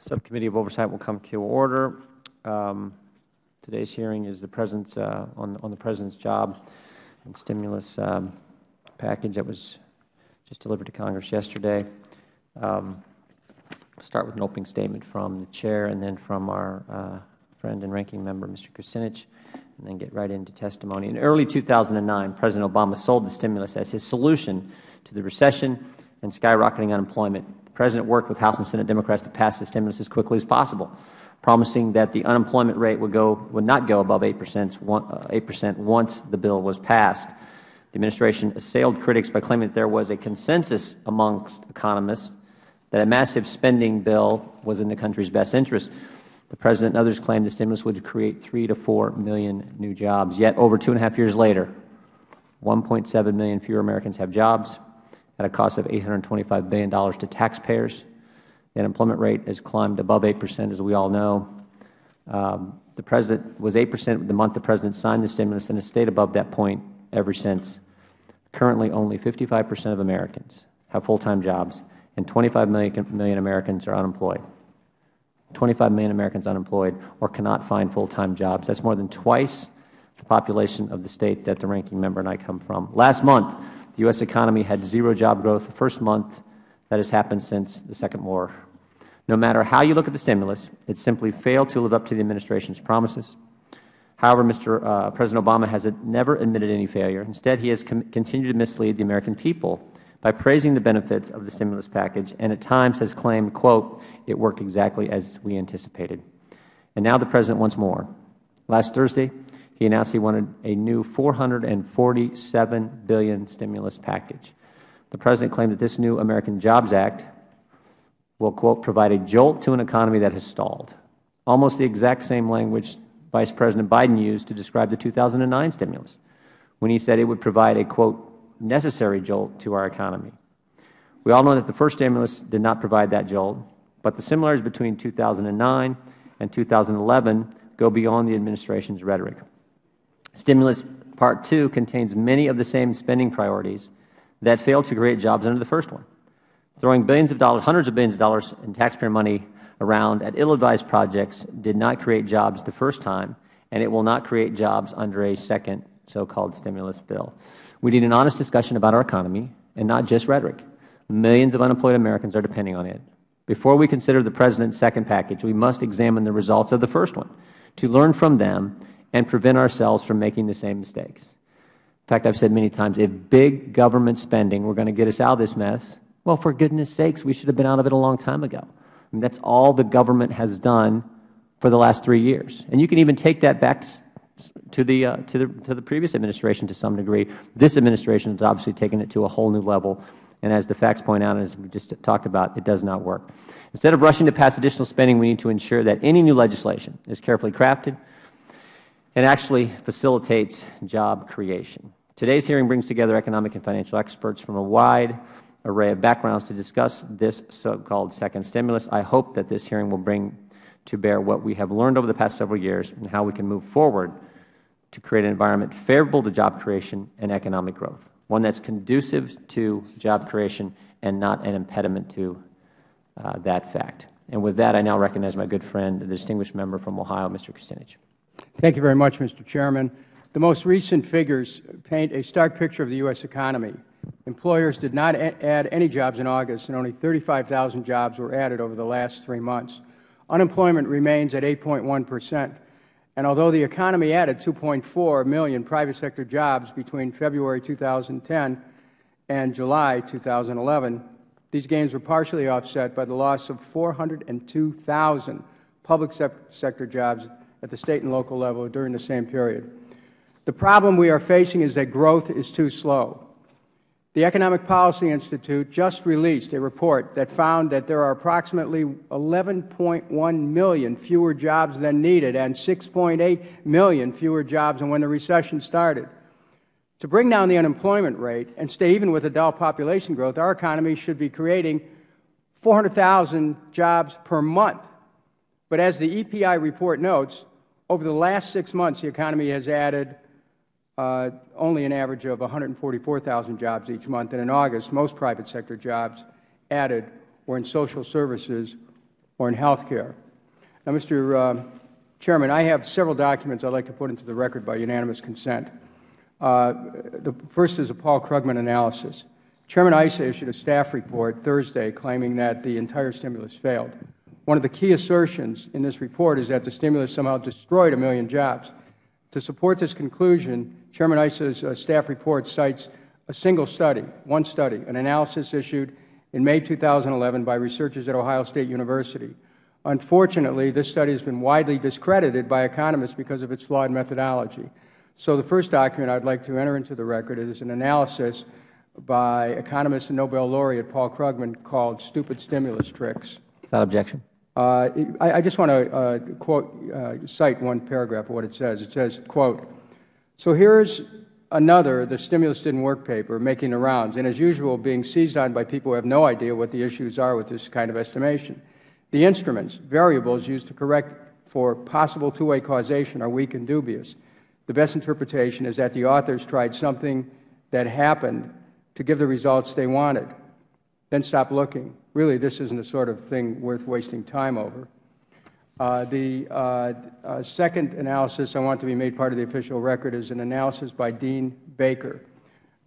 Subcommittee of Oversight will come to order. Today's hearing is the President's on the President's job and stimulus package that was just delivered to Congress yesterday. Start with an opening statement from the Chair and then from our friend and ranking member, Mr. Kucinich, and then get right into testimony. In early 2009, President Obama sold the stimulus as his solution to the recession and skyrocketing unemployment. The President worked with House and Senate Democrats to pass the stimulus as quickly as possible, promising that the unemployment rate would not go above 8% once the bill was passed. The Administration assailed critics by claiming that there was a consensus amongst economists that a massive spending bill was in the country's best interest. The President and others claimed the stimulus would create 3 to 4 million new jobs. Yet, over 2.5 years later, 1.7 million fewer Americans have jobs at a cost of $825 billion to taxpayers. The unemployment rate has climbed above 8%, as we all know. The President was 8% the month the President signed the stimulus and has stayed above that point ever since. Currently, only 55% of Americans have full-time jobs, and 25 million Americans are unemployed. 25 million Americans unemployed or cannot find full-time jobs. That's more than twice the population of the state that the ranking member and I come from. Last month, the U.S. economy had zero job growth, the first month that has happened since the Second War. No matter how you look at the stimulus, it simply failed to live up to the Administration's promises. However, President Obama has never admitted any failure. Instead, he has continued to mislead the American people by praising the benefits of the stimulus package and at times has claimed, quote, "It worked exactly as we anticipated." And now the President wants more. Last Thursday, he announced he wanted a new $447 billion stimulus package. The President claimed that this new American Jobs Act will, quote, "provide a jolt to an economy that has stalled." Almost the exact same language Vice President Biden used to describe the 2009 stimulus, when he said it would provide a, quote, "necessary jolt to our economy." We all know that the first stimulus did not provide that jolt, but the similarities between 2009 and 2011 go beyond the Administration's rhetoric. Stimulus Part 2 contains many of the same spending priorities that failed to create jobs under the first one. Throwing billions of dollars, hundreds of billions of dollars in taxpayer money around at ill-advised projects did not create jobs the first time, and it will not create jobs under a second so-called stimulus bill. We need an honest discussion about our economy and not just rhetoric. Millions of unemployed Americans are depending on it. Before we consider the President's second package, we must examine the results of the first one to learn from them and prevent ourselves from making the same mistakes. In fact, I've said many times, if big government spending were going to get us out of this mess, well, for goodness sakes, we should have been out of it a long time ago. I mean, that's all the government has done for the last 3 years. And you can even take that back to the previous administration to some degree. This administration has obviously taken it to a whole new level. And as the facts point out, as we just talked about, it does not work. Instead of rushing to pass additional spending, we need to ensure that any new legislation is carefully crafted and actually facilitates job creation. Today's hearing brings together economic and financial experts from a wide array of backgrounds to discuss this so-called second stimulus. I hope that this hearing will bring to bear what we have learned over the past several years and how we can move forward to create an environment favorable to job creation and economic growth, one that's conducive to job creation and not an impediment to that fact. And with that, I now recognize my good friend, the distinguished member from Ohio, Mr. Kucinich. Thank you very much, Mr. Chairman. The most recent figures paint a stark picture of the U.S. economy. Employers did not add any jobs in August, and only 35,000 jobs were added over the last 3 months. Unemployment remains at 8.1%, and although the economy added 2.4 million private sector jobs between February 2010 and July 2011, these gains were partially offset by the loss of 402,000 public sector jobs at the state and local level during the same period. The problem we are facing is that growth is too slow. The Economic Policy Institute just released a report that found that there are approximately 11.1 million fewer jobs than needed and 6.8 million fewer jobs than when the recession started. To bring down the unemployment rate and stay even with adult population growth, our economy should be creating 400,000 jobs per month. But as the EPI report notes, over the last 6 months, the economy has added only an average of 144,000 jobs each month, and in August, most private sector jobs added were in social services or in health care. Now, Mr. Chairman, I have several documents I'd like to put into the record by unanimous consent. The first is a Paul Krugman analysis. Chairman Issa issued a staff report Thursday claiming that the entire stimulus failed. One of the key assertions in this report is that the stimulus somehow destroyed 1 million jobs. To support this conclusion, Chairman Issa's staff report cites a single study, one study, an analysis issued in May 2011 by researchers at Ohio State University. Unfortunately, this study has been widely discredited by economists because of its flawed methodology. So the first document I would like to enter into the record is an analysis by economist and Nobel laureate Paul Krugman called "Stupid Stimulus Tricks." Without objection. I just want to cite one paragraph of what it says. It says, quote, "So here's another the stimulus didn't work paper making the rounds, and as usual being seized on by people who have no idea what the issues are with this kind of estimation. The instruments, variables used to correct for possible two-way causation are weak and dubious. The best interpretation is that the authors tried something that happened to give the results they wanted, then stopped looking. Really, this isn't the sort of thing worth wasting time over." The second analysis I want to be made part of the official record is an analysis by Dean Baker.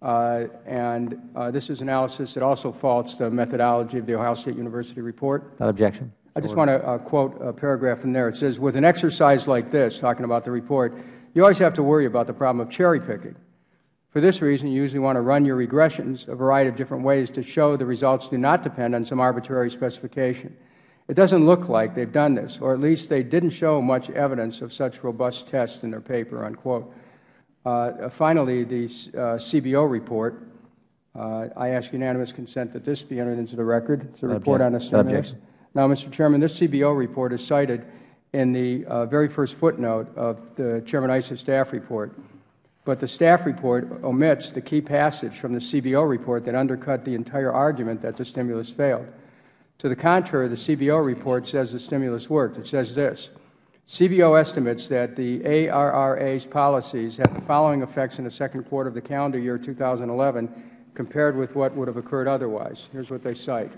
This is analysis that also faults the methodology of the Ohio State University report. Without objection. I just want to quote a paragraph from there. It says, "With an exercise like this," talking about the report, "you always have to worry about the problem of cherry picking. For this reason, you usually want to run your regressions a variety of different ways to show the results do not depend on some arbitrary specification. It doesn't look like they've done this, or at least they didn't show much evidence of such robust tests in their paper," unquote. Finally, the CBO report. I ask unanimous consent that this be entered into the record. It's a report on the stimulus. Now, Mr. Chairman, this CBO report is cited in the very first footnote of the Chairman Issa's staff report. But the staff report omits the key passage from the CBO report that undercut the entire argument that the stimulus failed. To the contrary, the CBO report says the stimulus worked. It says this: "CBO estimates that the ARRA's policies had the following effects in the second quarter of the calendar year 2011 compared with what would have occurred otherwise." Here's what they cite.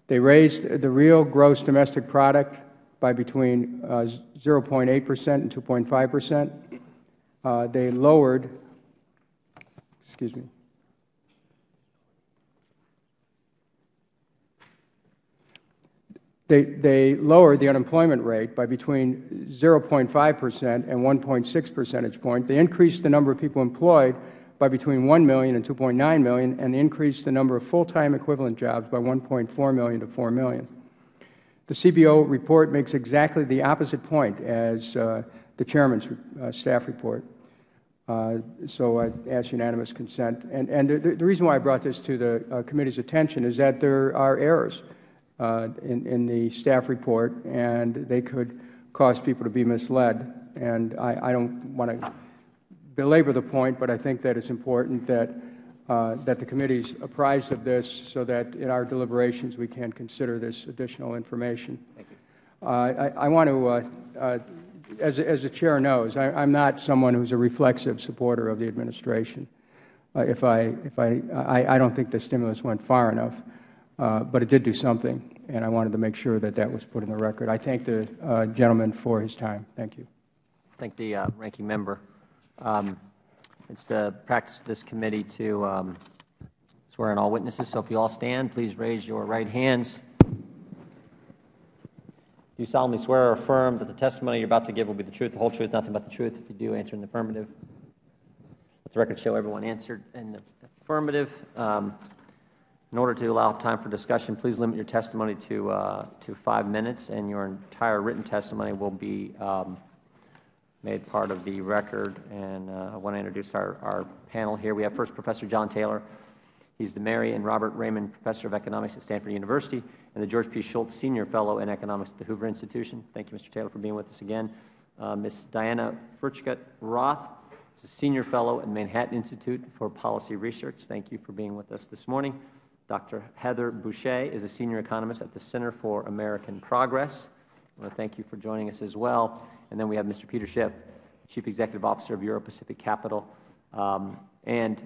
They raised the real gross domestic product by between 0.8% and 2.5%. They lowered, They lowered the unemployment rate by between 0.5% and 1.6 percentage points. They increased the number of people employed by between 1 million and 2.9 million, and they increased the number of full-time equivalent jobs by 1.4 million to 4 million. The CBO report makes exactly the opposite point as the Chairman's staff report. So I ask unanimous consent. And the reason why I brought this to the committee's attention is that there are errors in the staff report, and they could cause people to be misled. And I don't want to belabor the point, but I think that it's important that the committee is apprised of this so that in our deliberations we can consider this additional information. Thank you. I want to, as the Chair knows, I'm not someone who's a reflexive supporter of the administration. I don't think the stimulus went far enough, but it did do something, and I wanted to make sure that that was put in the record. I thank the gentleman for his time. Thank you. Thank the ranking member. It's the practice of this committee to swear in all witnesses. So if you all stand, please raise your right hands. Do you solemnly swear or affirm that the testimony you're about to give will be the truth, the whole truth, nothing but the truth? If you do, answer in the affirmative. Let the record show everyone answered in the affirmative. In order to allow time for discussion, please limit your testimony to 5 minutes, and your entire written testimony will be made part of the record. And I want to introduce our panel here. We have first Professor John Taylor. He's the Mary and Robert Raymond Professor of Economics at Stanford University and the George P. Schultz Senior Fellow in Economics at the Hoover Institution. Thank you, Mr. Taylor, for being with us again. Ms. Diana Furchgott-Roth is a Senior Fellow at Manhattan Institute for Policy Research. Thank you for being with us this morning. Dr. Heather Boucher is a Senior Economist at the Center for American Progress. I want to thank you for joining us as well. And then we have Mr. Peter Schiff, Chief Executive Officer of Euro-Pacific Capital. and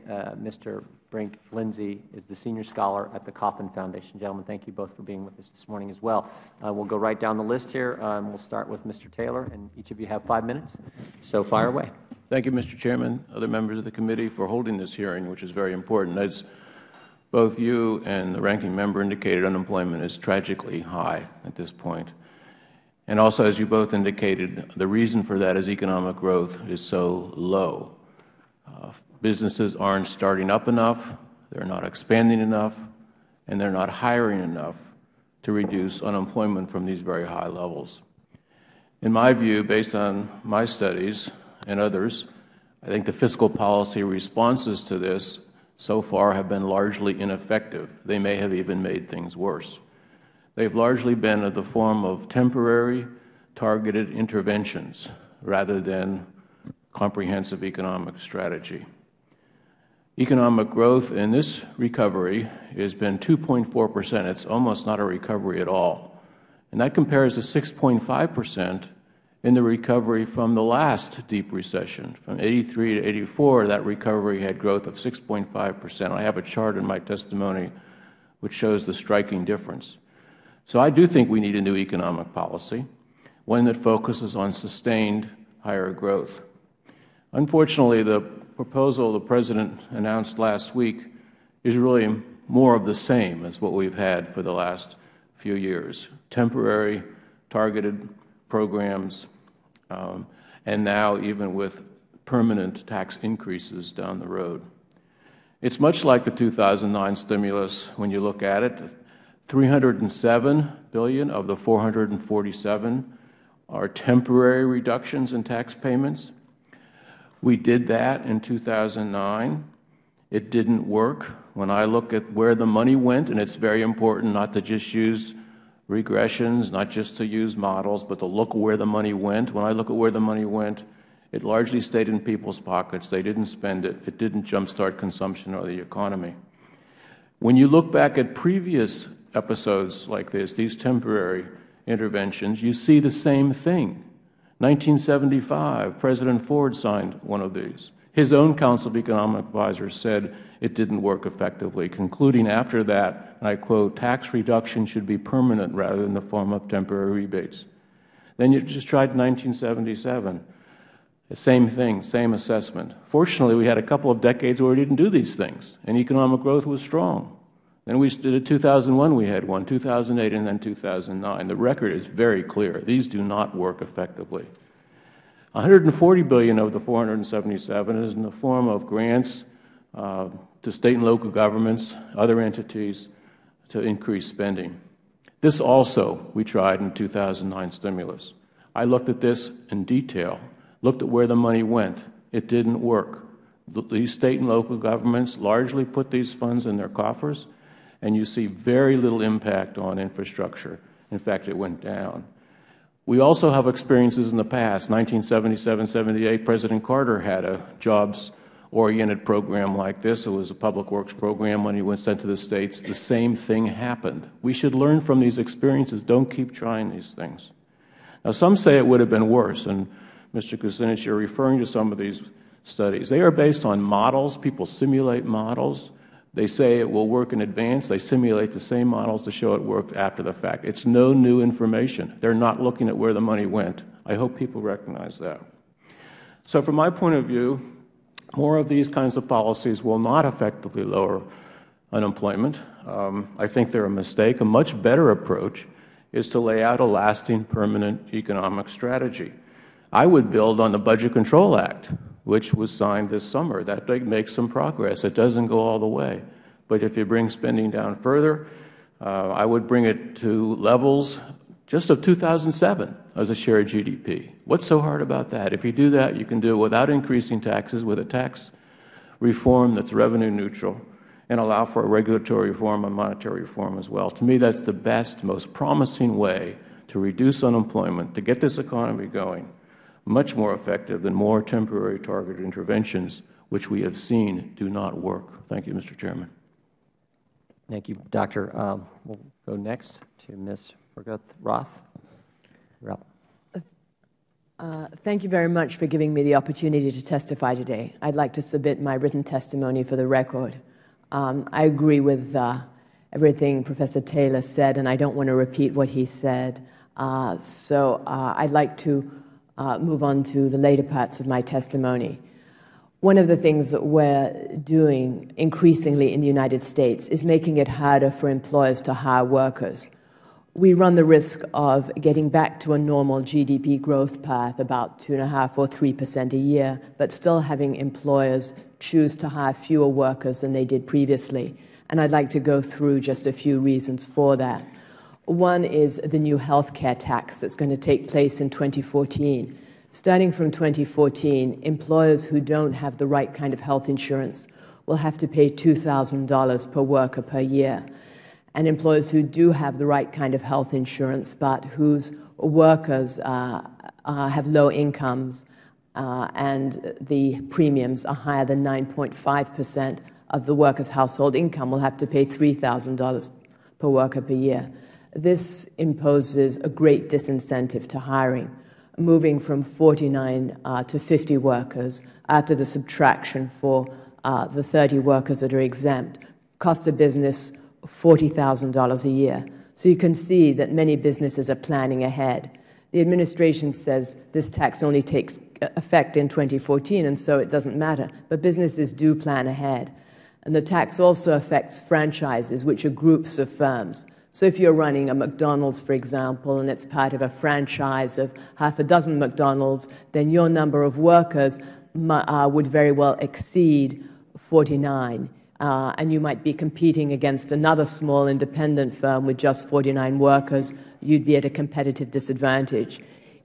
Mr. Brink Lindsay is the Senior Scholar at the Kauffman Foundation. Gentlemen, thank you both for being with us this morning as well. We'll go right down the list here. We'll start with Mr. Taylor, and each of you have 5 minutes, so fire away. Thank you, Mr. Chairman, other members of the committee, for holding this hearing, which is very important. As both you and the ranking member indicated, unemployment is tragically high at this point. And also, as you both indicated, the reason for that is economic growth is so low. Businesses aren't starting up enough, they're not expanding enough, and they're not hiring enough to reduce unemployment from these very high levels. In my view, based on my studies and others, I think the fiscal policy responses to this so far have been largely ineffective. They may have even made things worse. They've largely been in the form of temporary, targeted interventions rather than comprehensive economic strategy. Economic growth in this recovery has been 2.4%. It's almost not a recovery at all. And that compares to 6.5% in the recovery from the last deep recession. From 83 to 84, that recovery had growth of 6.5%. I have a chart in my testimony which shows the striking difference. So I do think we need a new economic policy, one that focuses on sustained higher growth. Unfortunately, the proposal the President announced last week is really more of the same as what we've had for the last few years. Temporary, targeted programs, and now even with permanent tax increases down the road. It's much like the 2009 stimulus when you look at it. $307 billion of the $447 are temporary reductions in tax payments. We did that in 2009. It didn't work. When I look at where the money went, and it's very important not to just use regressions, not just to use models, but to look where the money went. When I look at where the money went, it largely stayed in people's pockets. They didn't spend it. It didn't jumpstart consumption or the economy. When you look back at previous episodes like this, these temporary interventions, you see the same thing. 1975, President Ford signed one of these. His own Council of Economic Advisors said it didn't work effectively, concluding after that, and I quote, "tax reduction should be permanent rather than the form of temporary rebates." Then you just tried 1977. The same thing, same assessment. Fortunately, we had a couple of decades where we didn't do these things, and economic growth was strong. Then we did it 2001, we had one, 2008, and then 2009. The record is very clear. These do not work effectively. $140 billion of the $477 is in the form of grants to state and local governments, other entities, to increase spending. This also we tried in 2009 stimulus. I looked at this in detail, looked at where the money went. It didn't work. These state and local governments largely put these funds in their coffers, and you see very little impact on infrastructure. In fact, it went down. We also have experiences in the past. 1977-78, President Carter had a jobs-oriented program like this. It was a public works program. When he was sent to the States, the same thing happened. We should learn from these experiences. Don't keep trying these things. Now, some say it would have been worse, and Mr. Kucinich, you're referring to some of these studies. They are based on models. People simulate models. They say it will work in advance. They simulate the same models to show it worked after the fact. It's no new information. They're not looking at where the money went. I hope people recognize that. So from my point of view, more of these kinds of policies will not effectively lower unemployment. I think they're a mistake. A much better approach is to lay out a lasting, permanent economic strategy. I would build on the Budget Control Act, which was signed this summer. That makes some progress. It doesn't go all the way. But if you bring spending down further, I would bring it to levels just of 2007 as a share of GDP. What's so hard about that? If you do that, you can do it without increasing taxes, with a tax reform that's revenue neutral, and allow for a regulatory reform and monetary reform as well. To me, that's the best, most promising way to reduce unemployment, to get this economy going. Much more effective than more temporary targeted interventions, which we have seen do not work. Thank you, Mr. Chairman. Thank you, Doctor. We'll go next to Ms. Roth. Thank you very much for giving me the opportunity to testify today. I'd like to submit my written testimony for the record. I agree with everything Professor Taylor said, and I don't want to repeat what he said. So I'd like to move on to the later parts of my testimony. One of the things that we're doing increasingly in the United States is making it harder for employers to hire workers. We run the risk of getting back to a normal GDP growth path, about 2.5% or 3% a year, but still having employers choose to hire fewer workers than they did previously. And I'd like to go through just a few reasons for that. One is the new health care tax that's going to take place in 2014. Starting from 2014, employers who don't have the right kind of health insurance will have to pay $2,000 per worker per year. And employers who do have the right kind of health insurance but whose workers have low incomes and the premiums are higher than 9.5% of the worker's household income will have to pay $3,000 per worker per year. This imposes a great disincentive to hiring, moving from 49 to 50 workers after the subtraction for the 30 workers that are exempt. Costs a business $40,000 a year. So you can see that many businesses are planning ahead. The administration says this tax only takes effect in 2014, and so it doesn't matter. But businesses do plan ahead. And the tax also affects franchises, which are groups of firms. So if you're running a McDonald's, for example, and it's part of a franchise of half a dozen McDonald's, then your number of workers would very well exceed 49. And you might be competing against another small independent firm with just 49 workers. You'd be at a competitive disadvantage.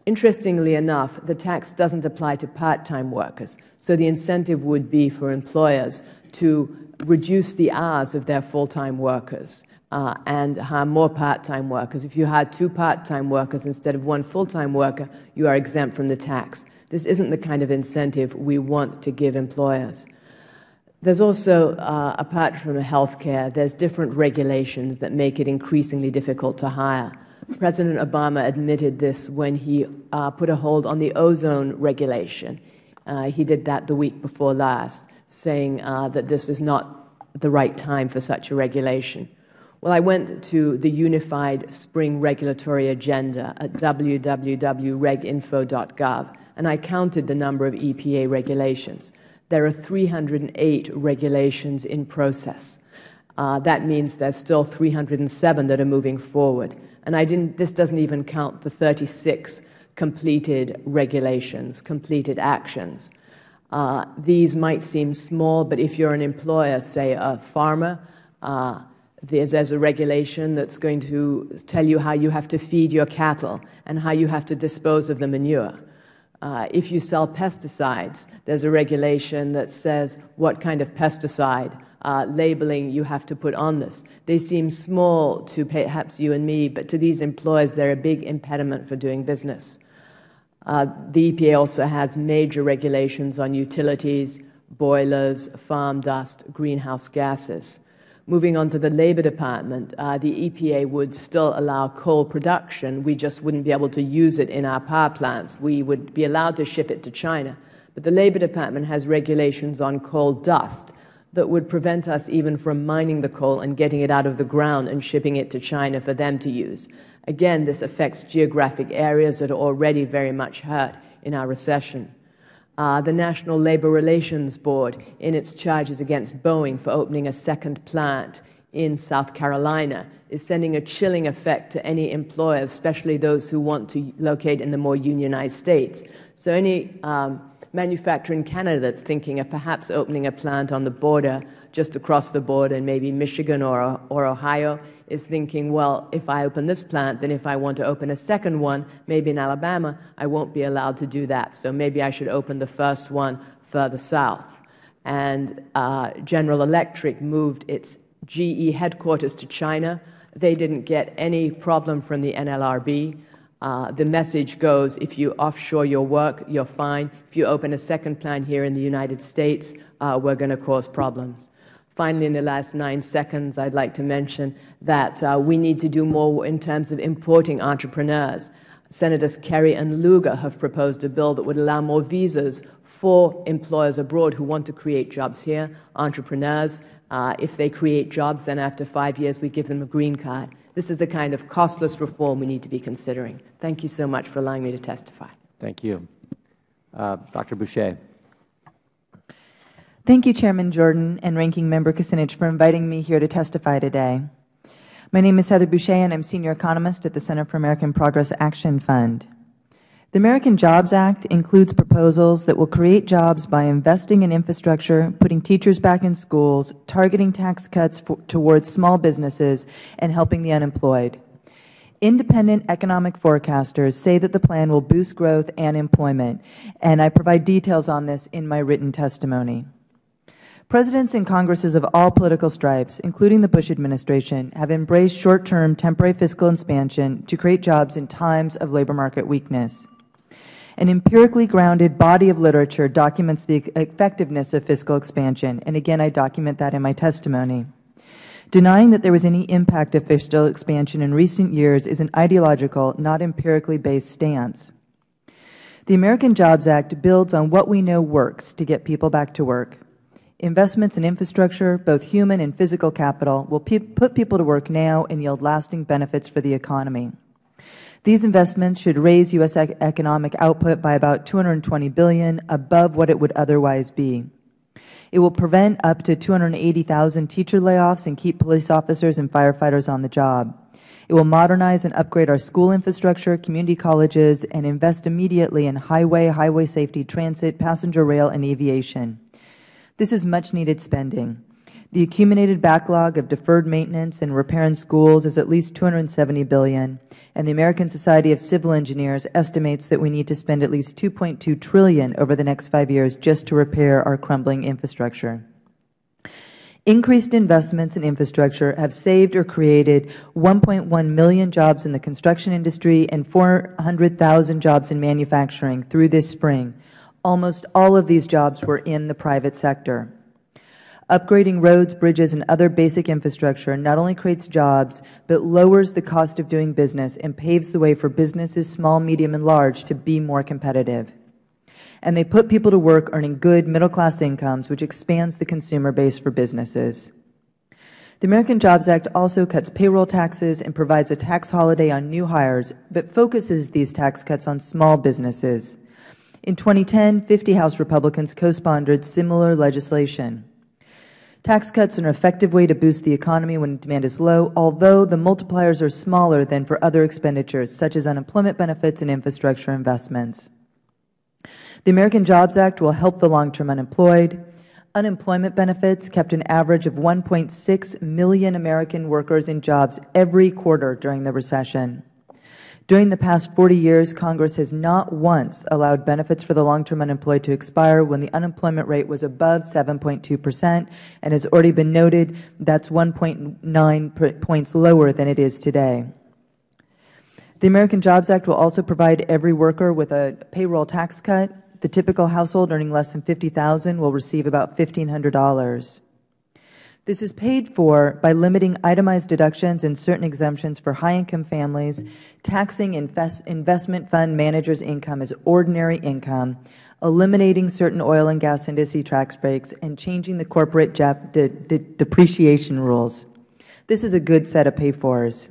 Interestingly enough, the tax doesn't apply to part-time workers. So the incentive would be for employers to reduce the hours of their full-time workers and hire more part-time workers. If you hire 2 part-time workers instead of 1 full-time worker, you are exempt from the tax. This isn't the kind of incentive we want to give employers. There's also, apart from health care, there's different regulations that make it increasingly difficult to hire. President Obama admitted this when he put a hold on the ozone regulation. He did that the week before last, saying that this is not the right time for such a regulation. Well, I went to the Unified Spring Regulatory Agenda at www.reginfo.gov, and I counted the number of EPA regulations. There are 308 regulations in process. That means there's still 307 that are moving forward. And this doesn't even count the 36 completed regulations, completed actions. These might seem small, but if you're an employer, say a farmer, there's a regulation that's going to tell you how you have to feed your cattle and how you have to dispose of the manure. If you sell pesticides, there's a regulation that says what kind of pesticide labeling you have to put on this. They seem small to perhaps you and me, but to these employers, they're a big impediment for doing business. The EPA also has major regulations on utilities, boilers, farm dust, greenhouse gases. Moving on to the Labor Department, the EPA would still allow coal production. We just wouldn't be able to use it in our power plants. We would be allowed to ship it to China. But the Labor Department has regulations on coal dust that would prevent us even from mining the coal and getting it out of the ground and shipping it to China for them to use. Again, this affects geographic areas that are already very much hurt in our recession. The National Labor Relations Board, in its charges against Boeing for opening a second plant in South Carolina, is sending a chilling effect to any employers, especially those who want to locate in the more unionized states. So any manufacturer in Canada that's thinking of perhaps opening a plant on the border, just across the border in maybe Michigan or Ohio, is thinking, well, if I open this plant, then if I want to open a second one, maybe in Alabama, I won't be allowed to do that. So maybe I should open the first one further south. And General Electric moved its GE headquarters to China. They didn't get any problem from the NLRB. The message goes, if you offshore your work, you're fine. If you open a second plant here in the United States, we're going to cause problems. Finally, in the last 9 seconds, I'd like to mention that we need to do more in terms of importing entrepreneurs. Senators Kerry and Lugar have proposed a bill that would allow more visas for employers abroad who want to create jobs here, entrepreneurs. If they create jobs, then after 5 years we give them a green card. This is the kind of costless reform we need to be considering. Thank you so much for allowing me to testify. Thank you. Dr. Boucher. Thank you, Chairman Jordan and Ranking Member Kucinich, for inviting me here to testify today. My name is Heather Boucher, and I'm Senior Economist at the Center for American Progress Action Fund. The American Jobs Act includes proposals that will create jobs by investing in infrastructure, putting teachers back in schools, targeting tax cuts towards small businesses, and helping the unemployed. Independent economic forecasters say that the plan will boost growth and employment, and I provide details on this in my written testimony. Presidents and Congresses of all political stripes, including the Bush administration, have embraced short-term temporary fiscal expansion to create jobs in times of labor market weakness. An empirically grounded body of literature documents the effectiveness of fiscal expansion, and again I document that in my testimony. Denying that there was any impact of fiscal expansion in recent years is an ideological, not empirically based stance. The American Jobs Act builds on what we know works to get people back to work. Investments in infrastructure, both human and physical capital, will put people to work now and yield lasting benefits for the economy. These investments should raise U.S. economic output by about $220 billion above what it would otherwise be. It will prevent up to 280,000 teacher layoffs and keep police officers and firefighters on the job. It will modernize and upgrade our school infrastructure, community colleges, and invest immediately in highway safety, transit, passenger rail, and aviation. This is much-needed spending. The accumulated backlog of deferred maintenance and repair in schools is at least $270 billion, and the American Society of Civil Engineers estimates that we need to spend at least $2.2 trillion over the next 5 years just to repair our crumbling infrastructure. Increased investments in infrastructure have saved or created 1.1 million jobs in the construction industry and 400,000 jobs in manufacturing through this spring. Almost all of these jobs were in the private sector. Upgrading roads, bridges, and other basic infrastructure not only creates jobs, but lowers the cost of doing business and paves the way for businesses, small, medium, and large, to be more competitive. And they put people to work earning good middle-class incomes, which expands the consumer base for businesses. The American Jobs Act also cuts payroll taxes and provides a tax holiday on new hires, but focuses these tax cuts on small businesses. In 2010, 50 House Republicans co-sponsored similar legislation. Tax cuts are an effective way to boost the economy when demand is low, although the multipliers are smaller than for other expenditures, such as unemployment benefits and infrastructure investments. The American Jobs Act will help the long-term unemployed. Unemployment benefits kept an average of 1.6 million American workers in jobs every quarter during the recession. During the past 40 years, Congress has not once allowed benefits for the long-term unemployed to expire when the unemployment rate was above 7.2%, and has already been noted, that's 1.9 points lower than it is today. The American Jobs Act will also provide every worker with a payroll tax cut. The typical household earning less than $50,000 will receive about $1,500. This is paid for by limiting itemized deductions and certain exemptions for high-income families, taxing investment fund managers' income as ordinary income, eliminating certain oil and gas industry tax breaks, and changing the corporate depreciation rules. This is a good set of pay-fors.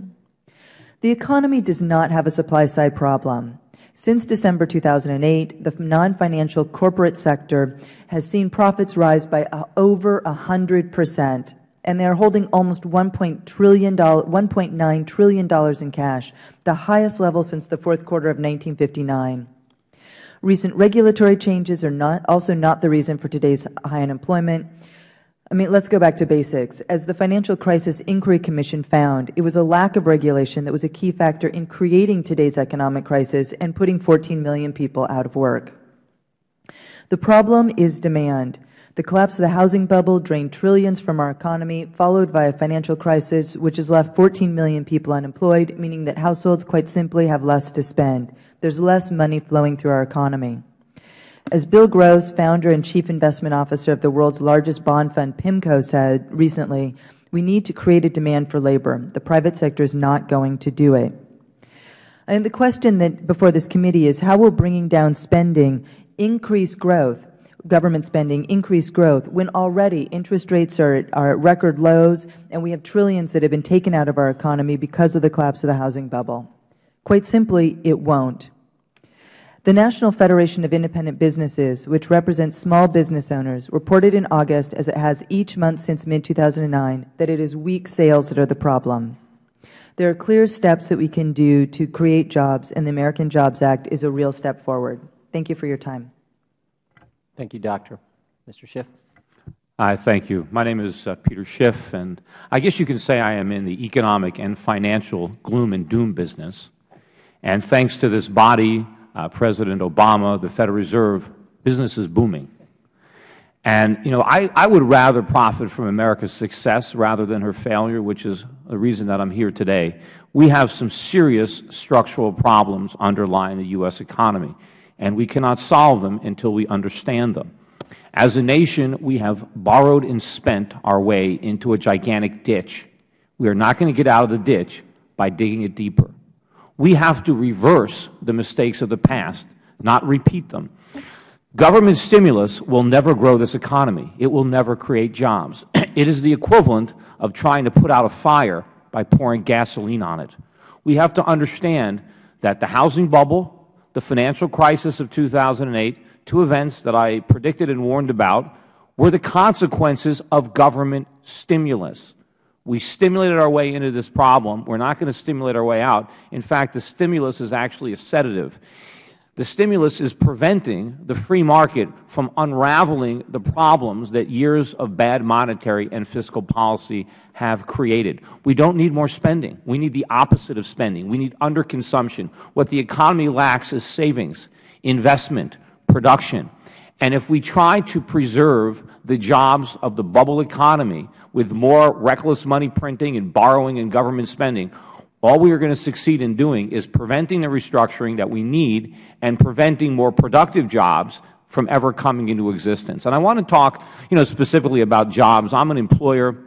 The economy does not have a supply-side problem. Since December 2008, the non-financial corporate sector has seen profits rise by over 100%, and they are holding almost $1.9 trillion in cash, the highest level since the fourth quarter of 1959. Recent regulatory changes are also not the reason for today's high unemployment. Let's go back to basics. As the Financial Crisis Inquiry Commission found, it was a lack of regulation that was a key factor in creating today's economic crisis and putting 14 million people out of work. The problem is demand. The collapse of the housing bubble drained trillions from our economy, followed by a financial crisis which has left 14 million people unemployed, meaning that households quite simply have less to spend. There's less money flowing through our economy. As Bill Gross, founder and chief investment officer of the world's largest bond fund, PIMCO, said recently, we need to create a demand for labor. The private sector is not going to do it. And the question that before this committee is, how will bringing down spending increase growth, government spending increase growth, when already interest rates are at record lows and we have trillions that have been taken out of our economy because of the collapse of the housing bubble? Quite simply, it won't. The National Federation of Independent Businesses, which represents small business owners, reported in August, as it has each month since mid-2009, that it is weak sales that are the problem. There are clear steps that we can do to create jobs, and the American Jobs Act is a real step forward. Thank you for your time. Thank you, Doctor. Mr. Schiff. Thank you. My name is Peter Schiff, and I guess you can say I am in the economic and financial gloom and doom business. And thanks to this body, President Obama, the Federal Reserve, business is booming. And, you know, I would rather profit from America's success rather than her failure, which is the reason that I'm here today. We have some serious structural problems underlying the U.S. economy, and we cannot solve them until we understand them. As a nation, we have borrowed and spent our way into a gigantic ditch. We are not going to get out of the ditch by digging it deeper. We have to reverse the mistakes of the past, not repeat them. Government stimulus will never grow this economy. It will never create jobs. It is the equivalent of trying to put out a fire by pouring gasoline on it. We have to understand that the housing bubble, the financial crisis of 2008, two events that I predicted and warned about, were the consequences of government stimulus. We stimulated our way into this problem. We're not going to stimulate our way out. In fact, the stimulus is actually a sedative. The stimulus is preventing the free market from unraveling the problems that years of bad monetary and fiscal policy have created. We don't need more spending. We need the opposite of spending. We need underconsumption. What the economy lacks is savings, investment, production. And if we try to preserve the jobs of the bubble economy with more reckless money printing and borrowing and government spending, all we are going to succeed in doing is preventing the restructuring that we need and preventing more productive jobs from ever coming into existence. And I want to talk, specifically about jobs. I'm an employer.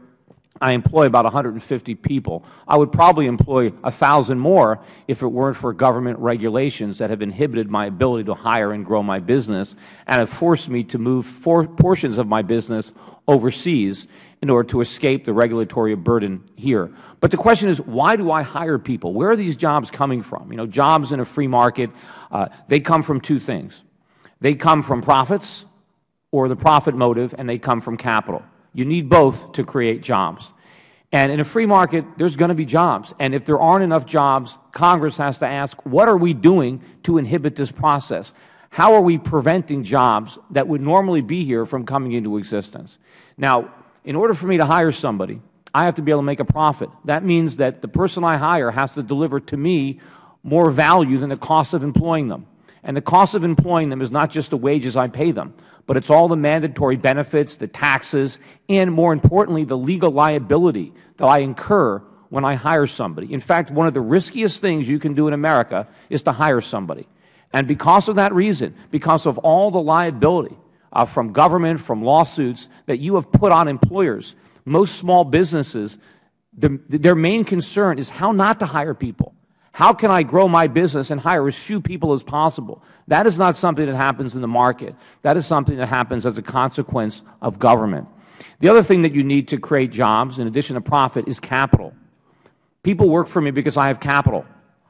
I employ about 150 people. I would probably employ 1,000 more if it weren't for government regulations that have inhibited my ability to hire and grow my business and have forced me to move portions of my business overseas in order to escape the regulatory burden here. But the question is, why do I hire people? Where are these jobs coming from? Jobs in a free market, they come from two things. They come from profits or the profit motive, and they come from capital. You need both to create jobs. And in a free market, there's going to be jobs. And if there aren't enough jobs, Congress has to ask, what are we doing to inhibit this process? How are we preventing jobs that would normally be here from coming into existence? Now, in order for me to hire somebody, I have to be able to make a profit. That means that the person I hire has to deliver to me more value than the cost of employing them. And the cost of employing them is not just the wages I pay them, but it's all the mandatory benefits, the taxes, and more importantly, the legal liability that I incur when I hire somebody. In fact, one of the riskiest things you can do in America is to hire somebody. And because of that reason, because of all the liability from government, from lawsuits that you have put on employers, most small businesses, their main concern is how not to hire people. How can I grow my business and hire as few people as possible? That is not something that happens in the market. That is something that happens as a consequence of government. The other thing that you need to create jobs, in addition to profit, is capital. People work for me because I have capital.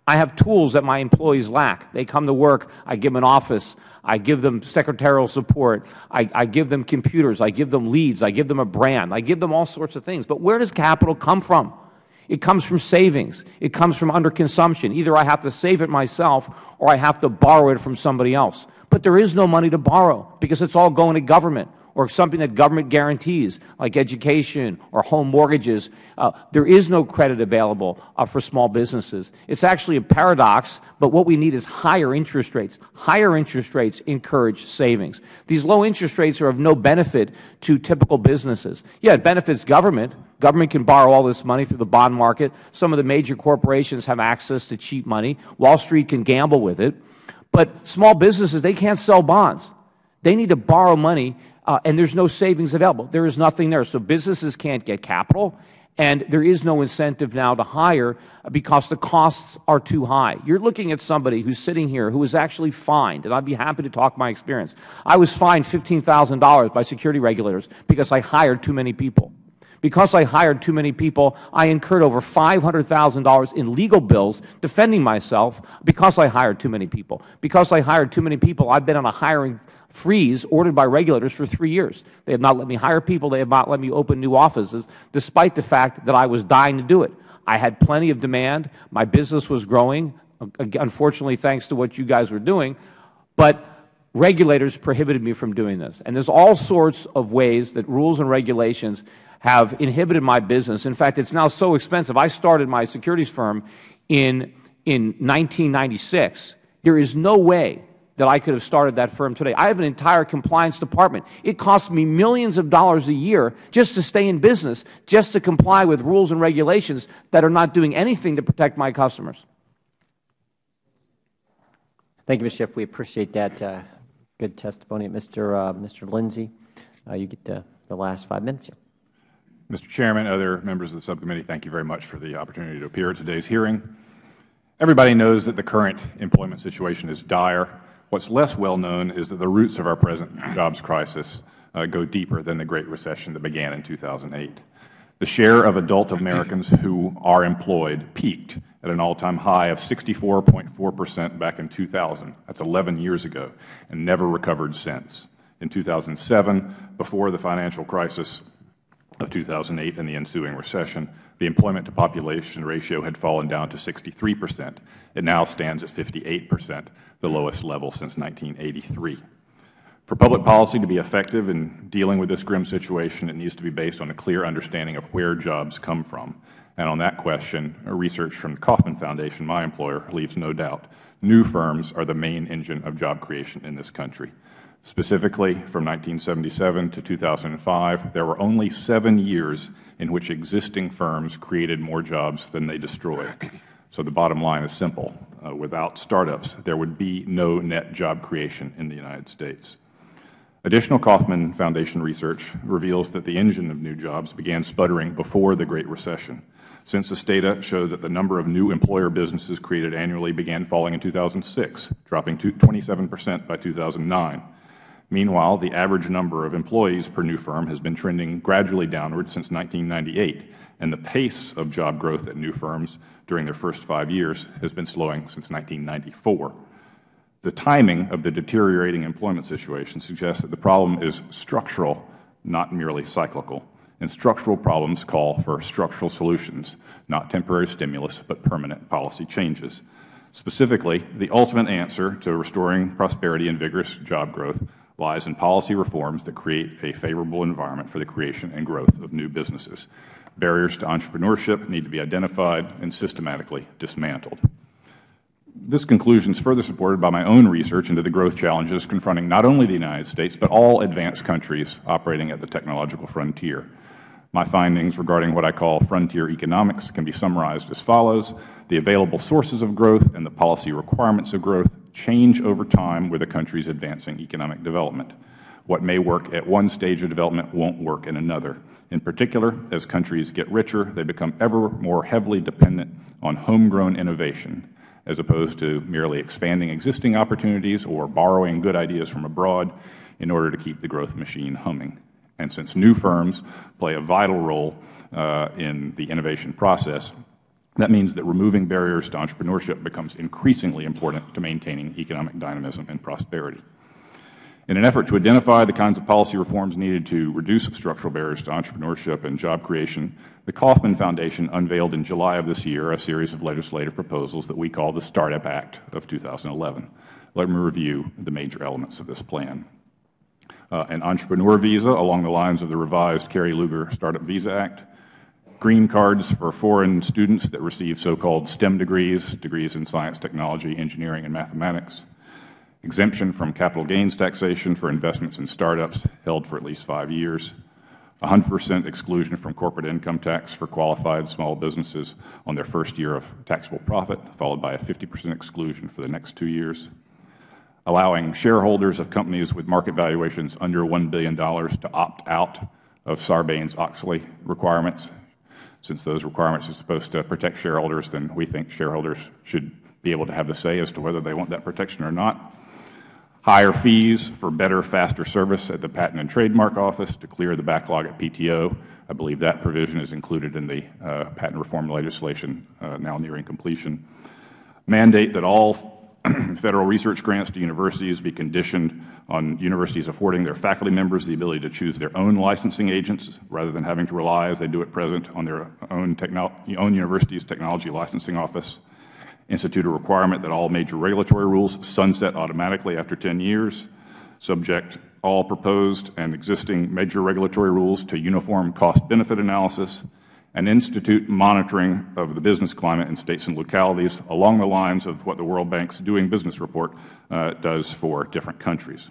I have tools that my employees lack. They come to work, I give them an office, I give them secretarial support, I give them computers, I give them leads, I give them a brand, I give them all sorts of things. But where does capital come from? It comes from savings. It comes from underconsumption. Either I have to save it myself or I have to borrow it from somebody else. But there is no money to borrow because it's all going to government or something that government guarantees, like education or home mortgages. There is no credit available for small businesses. It's actually a paradox, but what we need is higher interest rates. Higher interest rates encourage savings. These low interest rates are of no benefit to typical businesses. Yeah, it benefits government. Government can borrow all this money through the bond market. Some of the major corporations have access to cheap money. Wall Street can gamble with it. But small businesses, they can't sell bonds. They need to borrow money, and there's no savings available. There is nothing there. So businesses can't get capital, And there is no incentive now to hire because the costs are too high. You're looking at somebody who's sitting here who was actually fined, and I'd be happy to talk my experience. I was fined $15,000 by security regulators because I hired too many people. Because I hired too many people, I incurred over $500,000 in legal bills defending myself because I hired too many people. Because I hired too many people, I've been on a hiring freeze ordered by regulators for 3 years. They have not let me hire people. They have not let me open new offices, despite the fact that I was dying to do it. I had plenty of demand. My business was growing, unfortunately, thanks to what you guys were doing. But regulators prohibited me from doing this. And there's all sorts of ways that rules and regulations have inhibited my business. In fact, it's now so expensive. I started my securities firm in 1996. There is no way that I could have started that firm today. I have an entire compliance department. It costs me millions of dollars a year just to stay in business, just to comply with rules and regulations that are not doing anything to protect my customers. Thank you, Mr. Schiff. We appreciate that good testimony. Mr. Lindsay, you get the last 5 minutes here. Mr. Chairman, other members of the subcommittee, thank you very much for the opportunity to appear at today's hearing. Everybody knows that the current employment situation is dire. What's less well known is that the roots of our present jobs crisis go deeper than the Great Recession that began in 2008. The share of adult Americans who are employed peaked at an all-time high of 64.4% back in 2000. That's 11 years ago, and never recovered since. In 2007, before the financial crisis of 2008 and the ensuing recession, the employment to population ratio had fallen down to 63%. It now stands at 58%, the lowest level since 1983. For public policy to be effective in dealing with this grim situation, it needs to be based on a clear understanding of where jobs come from. And on that question, research from the Kauffman Foundation, my employer, leaves no doubt. New firms are the main engine of job creation in this country. Specifically, from 1977 to 2005, there were only 7 years in which existing firms created more jobs than they destroyed. So the bottom line is simple. Without startups, there would be no net job creation in the United States. Additional Kauffman Foundation research reveals that the engine of new jobs began sputtering before the Great Recession. Census data showed that the number of new employer businesses created annually began falling in 2006, dropping to 27% by 2009. Meanwhile, the average number of employees per new firm has been trending gradually downward since 1998, and the pace of job growth at new firms during their first 5 years has been slowing since 1994. The timing of the deteriorating employment situation suggests that the problem is structural, not merely cyclical. And structural problems call for structural solutions, not temporary stimulus, but permanent policy changes. Specifically, the ultimate answer to restoring prosperity and vigorous job growth lies in policy reforms that create a favorable environment for the creation and growth of new businesses. Barriers to entrepreneurship need to be identified and systematically dismantled. This conclusion is further supported by my own research into the growth challenges confronting not only the United States, but all advanced countries operating at the technological frontier. My findings regarding what I call frontier economics can be summarized as follows. The available sources of growth and the policy requirements of growth change over time with a country's advancing economic development. What may work at one stage of development won't work in another. In particular, as countries get richer, they become ever more heavily dependent on homegrown innovation, as opposed to merely expanding existing opportunities or borrowing good ideas from abroad in order to keep the growth machine humming. And since new firms play a vital role in the innovation process, that means that removing barriers to entrepreneurship becomes increasingly important to maintaining economic dynamism and prosperity. In an effort to identify the kinds of policy reforms needed to reduce structural barriers to entrepreneurship and job creation, the Kauffman Foundation unveiled in July of this year a series of legislative proposals that we call the Startup Act of 2011. Let me review the major elements of this plan. An entrepreneur visa along the lines of the revised Kerry-Lugar Startup Visa Act, green cards for foreign students that receive so-called STEM degrees in science, technology, engineering, and mathematics, exemption from capital gains taxation for investments in startups held for at least 5 years, 100% exclusion from corporate income tax for qualified small businesses on their first year of taxable profit, followed by a 50% exclusion for the next 2 years, allowing shareholders of companies with market valuations under $1 billion to opt out of Sarbanes-Oxley requirements, Since those requirements are supposed to protect shareholders, then we think shareholders should be able to have the say as to whether they want that protection or not. Higher fees for better, faster service at the Patent and Trademark Office to clear the backlog at PTO. I believe that provision is included in the patent reform legislation now nearing completion. Mandate that all Federal research grants to universities be conditioned on universities affording their faculty members the ability to choose their own licensing agents rather than having to rely, as they do at present, on their own university's technology licensing office. Institute a requirement that all major regulatory rules sunset automatically after 10 years. Subject all proposed and existing major regulatory rules to uniform cost-benefit analysis, and institute monitoring of the business climate in states and localities along the lines of what the World Bank's Doing Business report does for different countries.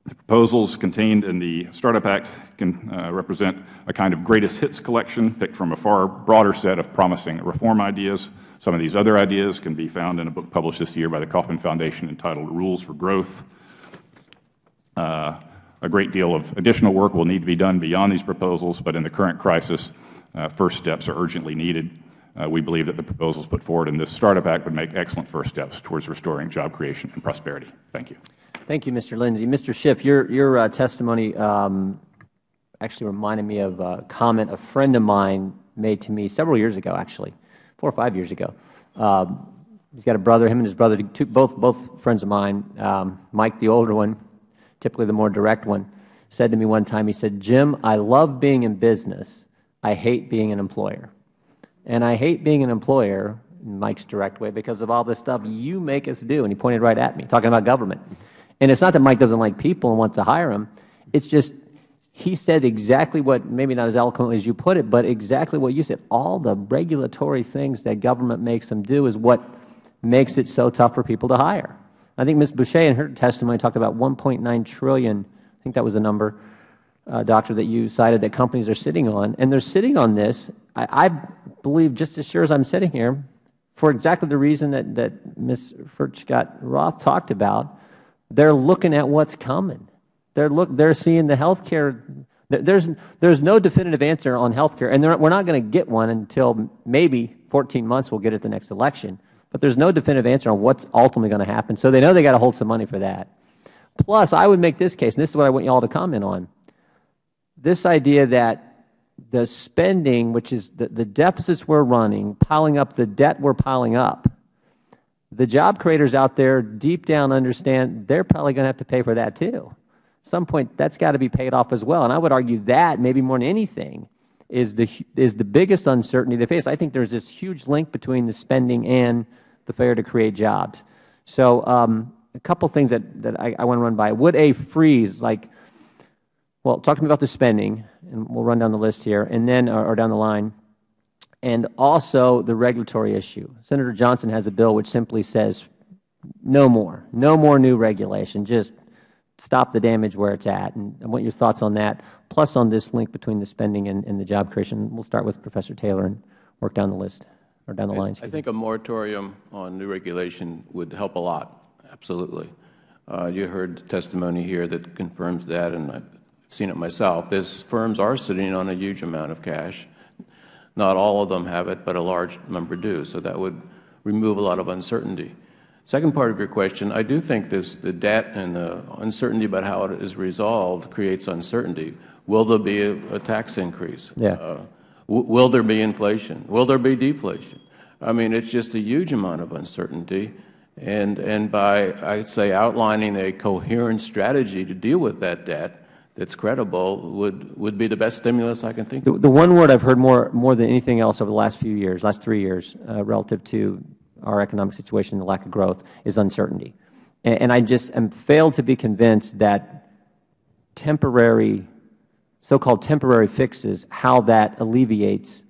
The proposals contained in the Startup Act can represent a kind of greatest hits collection picked from a far broader set of promising reform ideas. Some of these other ideas can be found in a book published this year by the Kauffman Foundation entitled Rules for Growth. A great deal of additional work will need to be done beyond these proposals, but in the current crisis, first steps are urgently needed. We believe that the proposals put forward in this Startup Act would make excellent first steps towards restoring job creation and prosperity. Thank you. Thank you, Mr. Lindsay. Mr. Schiff, your testimony actually reminded me of a comment a friend of mine made to me several years ago, actually, 4 or 5 years ago. He's got a brother, him and his brother, both friends of mine. Mike, the older one, typically the more direct one, said to me one time, he said, "Jim, I love being in business. I hate being an employer. And I hate being an employer," in Mike's direct way, "because of all this stuff you make us do." And he pointed right at me, talking about government. And it's not that Mike doesn't like people and wants to hire them. It's just he said exactly what, maybe not as eloquently as you put it, but exactly what you said. All the regulatory things that government makes them do is what makes it so tough for people to hire. I think Ms. Boucher in her testimony talked about $1.9 trillion. I think that was the number, Doctor, that you cited that companies are sitting on. And they're sitting on this, I believe, just as sure as I'm sitting here, for exactly the reason that Ms. Furchtgott-Roth talked about. They're looking at what's coming. They're seeing the health care. There's no definitive answer on health care, and we're not going to get one until maybe 14 months. We'll get it at the next election. But there's no definitive answer on what's ultimately going to happen. So they know they got to hold some money for that. Plus, I would make this case, and this is what I want you all to comment on, this idea that the spending, which is the deficits we're running, piling up the debt we're piling up, the job creators out there deep down understand they're probably going to have to pay for that too. At some point, that's got to be paid off as well. And I would argue that, maybe more than anything, is the biggest uncertainty they face. I think there's this huge link between the spending and the failure to create jobs. So a couple things that I want to run by. Would a freeze, like, well, talk to me about the spending, and we'll run down the list here, and then, or down the line, and also the regulatory issue. Senator Johnson has a bill which simply says no more new regulation, just stop the damage where it's at. And I want your thoughts on that, plus on this link between the spending and the job creation. We'll start with Professor Taylor and work down the list, or down the line. I think a moratorium on new regulation would help a lot, absolutely. You heard testimony here that confirms that, and I've seen it myself. These firms are sitting on a huge amount of cash. Not all of them have it, but a large number do. So that would remove a lot of uncertainty. Second part of your question, I do think the debt and the uncertainty about how it is resolved creates uncertainty. Will there be a tax increase? Yeah. Will there be inflation? Will there be deflation? I mean, it's just a huge amount of uncertainty. And by, I'd say, outlining a coherent strategy to deal with that debt that's credible would be the best stimulus I can think of. The one word I've heard more than anything else over the last few years, last 3 years, relative to our economic situation, the lack of growth, is uncertainty. And I just am failed to be convinced that temporary, so-called temporary fixes, how that alleviates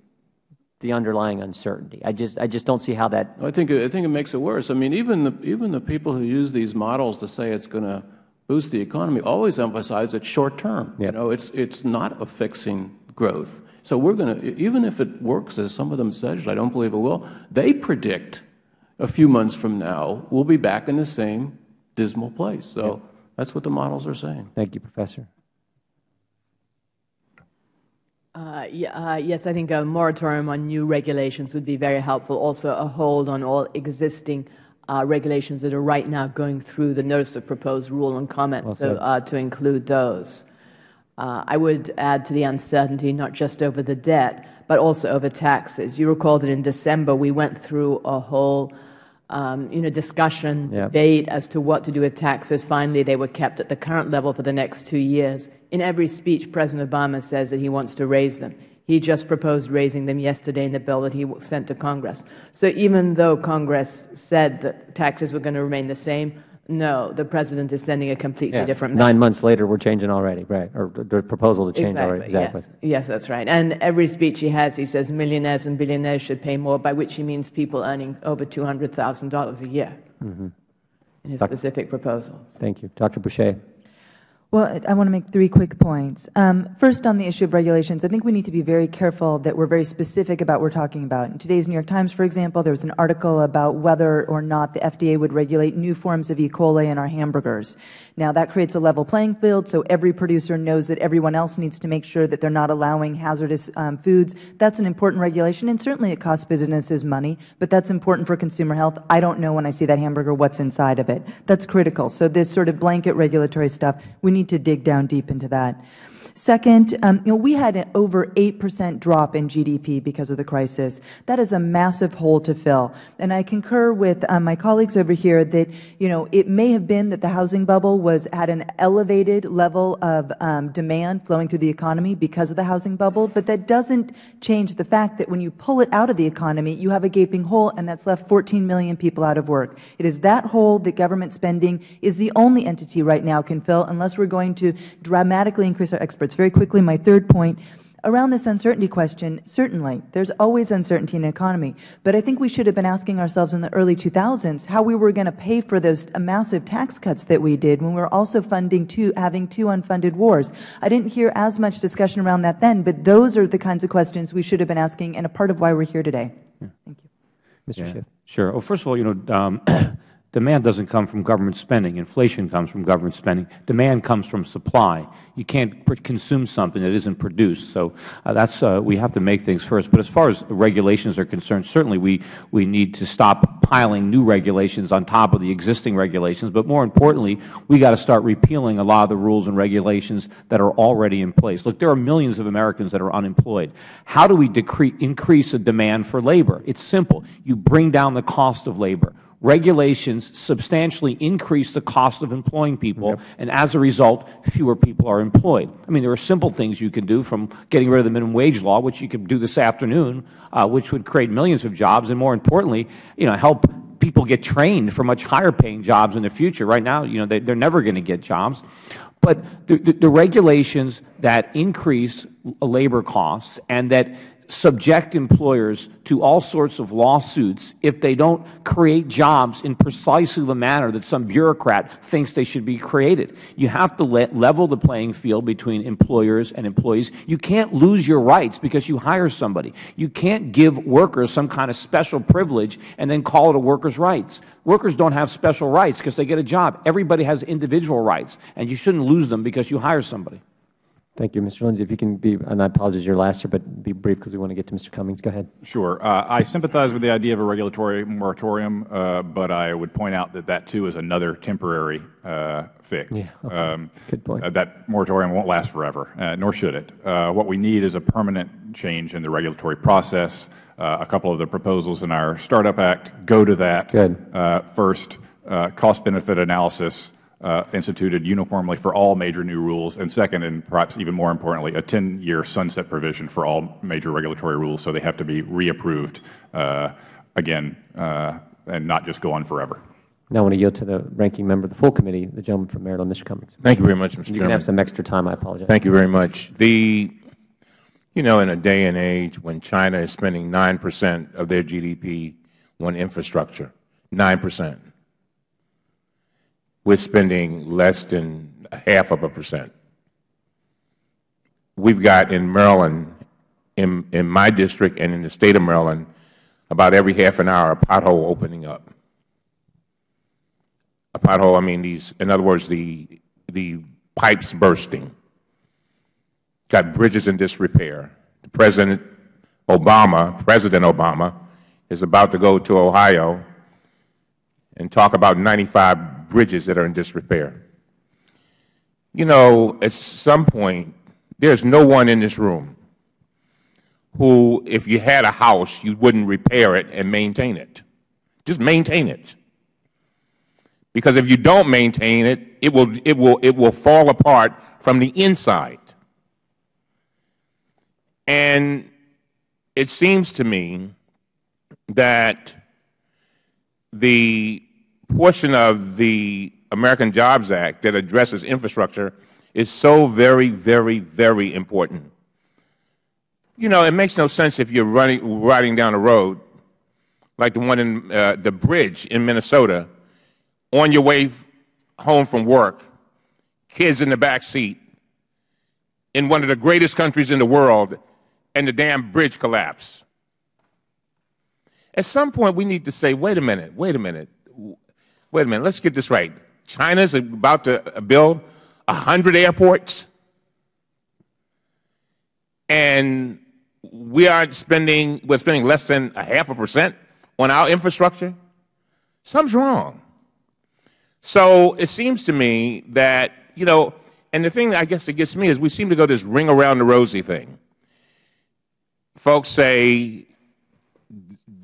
the underlying uncertainty. I just don't see how that. I think it makes it worse. I mean, even the people who use these models to say it's going to boost the economy always emphasize it's short term. Yep. You know, it's not a fixing growth. So we're going to, even if it works as some of them said, I don't believe it will. They predict a few months from now we'll be back in the same dismal place. So yep. That's what the models are saying. Thank you, Professor. Yes, I think a moratorium on new regulations would be very helpful. Also, a hold on all existing regulations that are right now going through the notice of proposed rule and comment, to include those. I would add to the uncertainty not just over the debt, but also over taxes. You recall that in December we went through a whole discussion, debate as to what to do with taxes. Finally, they were kept at the current level for the next 2 years. In every speech, President Obama says that he wants to raise them. He just proposed raising them yesterday in the bill that he sent to Congress. So even though Congress said that taxes were going to remain the same, no, the President is sending a completely different message. 9 months later, we're changing already, right? Or the proposal to change already. Exactly. Yes, that's right. And every speech he has, he says millionaires and billionaires should pay more, by which he means people earning over $200,000 a year in his specific proposals. Thank you. Dr. Boucher. Well, I want to make 3 quick points. First, on the issue of regulations, I think we need to be very careful that we're very specific about what we're talking about. In today's New York Times, for example, there was an article about whether or not the FDA would regulate new forms of E. coli in our hamburgers. Now, that creates a level playing field, so every producer knows that everyone else needs to make sure that they're not allowing hazardous foods. That's an important regulation, and certainly it costs businesses money, but that's important for consumer health. I don't know when I see that hamburger what's inside of it. That's critical. So this sort of blanket regulatory stuff, we need to dig down deep into that. Second, we had an over 8% drop in GDP because of the crisis. That is a massive hole to fill. And I concur with my colleagues over here that, it may have been that the housing bubble was at an elevated level of demand flowing through the economy because of the housing bubble, but that doesn't change the fact that when you pull it out of the economy, you have a gaping hole, and that's left 14 million people out of work. It is that hole that government spending is the only entity right now can fill, unless we're going to dramatically increase our experts. Very quickly, my third point, around this uncertainty question, certainly, there's always uncertainty in the economy, but I think we should have been asking ourselves in the early 2000s how we were going to pay for those massive tax cuts that we did when we were also having 2 unfunded wars. I didn't hear as much discussion around that then, but those are the kinds of questions we should have been asking, and a part of why we're here today. Thank you. Mr. Schiff. Sure. Well, first of all, demand doesn't come from government spending. Inflation comes from government spending. Demand comes from supply. You can't consume something that isn't produced. So we have to make things first. But as far as regulations are concerned, certainly we need to stop piling new regulations on top of the existing regulations. But more importantly, we got to start repealing a lot of the rules and regulations that are already in place. Look, there are millions of Americans that are unemployed. How do we increase the demand for labor? It's simple. You bring down the cost of labor. Regulations substantially increase the cost of employing people, and as a result, fewer people are employed. I mean, there are simple things you can do, from getting rid of the minimum wage law, which you could do this afternoon, which would create millions of jobs, and more importantly, help people get trained for much higher paying jobs in the future. Right now, they're never going to get jobs. But the regulations that increase labor costs and that subject employers to all sorts of lawsuits if they don't create jobs in precisely the manner that some bureaucrat thinks they should be created. You have to level the playing field between employers and employees. You can't lose your rights because you hire somebody. You can't give workers some kind of special privilege and then call it a workers' rights. Workers don't have special rights because they get a job. Everybody has individual rights, and you shouldn't lose them because you hire somebody. Thank you. Mr. Lindsay, if you can be, and I apologize, you're last here, but be brief because we want to get to Mr. Cummings. Go ahead. Sure. I sympathize with the idea of a regulatory moratorium, but I would point out that too is another temporary fix. Yeah, okay. Good point. That moratorium won't last forever, nor should it. What we need is a permanent change in the regulatory process. A couple of the proposals in our Startup Act go to that. Good. First, cost-benefit analysis instituted uniformly for all major new rules, and second, and perhaps even more importantly, a 10-year sunset provision for all major regulatory rules, so they have to be reapproved again and not just go on forever. Now I want to yield to the ranking member of the full committee, the gentleman from Maryland, Mr. Cummings. Thank you very much, Mr. Chairman. You can have some extra time. I apologize. Thank you very much. In a day and age when China is spending 9% of their GDP on infrastructure, 9%. We're spending less than 0.5%. We've got in Maryland, in my district and in the state of Maryland, about every half an hour a pothole opening up. A pothole, I mean in other words, the pipes bursting. Got bridges in disrepair. President Obama, is about to go to Ohio and talk about 95 bridges that are in disrepair. You know, at some point, there's no one in this room who, if you had a house, you wouldn't repair it and maintain it. Just maintain it. Because if you don't maintain it, it will fall apart from the inside. And it seems to me that the portion of the American Jobs Act that addresses infrastructure is so very, very, very important. You know, it makes no sense if you're riding down a road, like the one in the bridge in Minnesota, on your way home from work, kids in the back seat, in one of the greatest countries in the world, and the damn bridge collapsed. At some point, we need to say, wait a minute, let's get this right. China's about to build 100 airports, and we're spending less than 0.5% on our infrastructure. Something's wrong. So it seems to me that, you know, and the thing I guess that gets me is we seem to go this ring around the rosy thing. Folks say,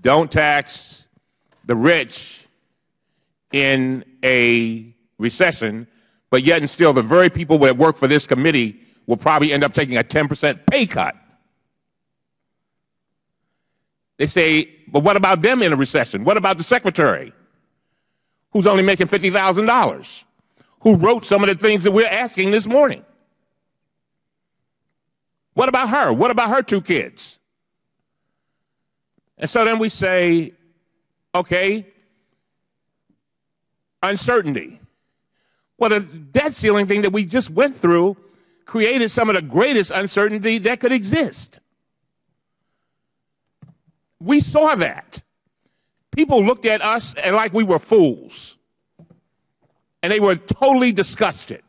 don't tax the rich in a recession, but yet and still the very people that work for this committee will probably end up taking a 10% pay cut. They say, but what about them in a recession? What about the secretary who's only making $50,000, who wrote some of the things that we're asking this morning? What about her? What about her 2 kids? And so then we say, okay, uncertainty. Well, the debt ceiling thing that we just went through created some of the greatest uncertainty that could exist. We saw that. People looked at us like we were fools, and they were totally disgusted.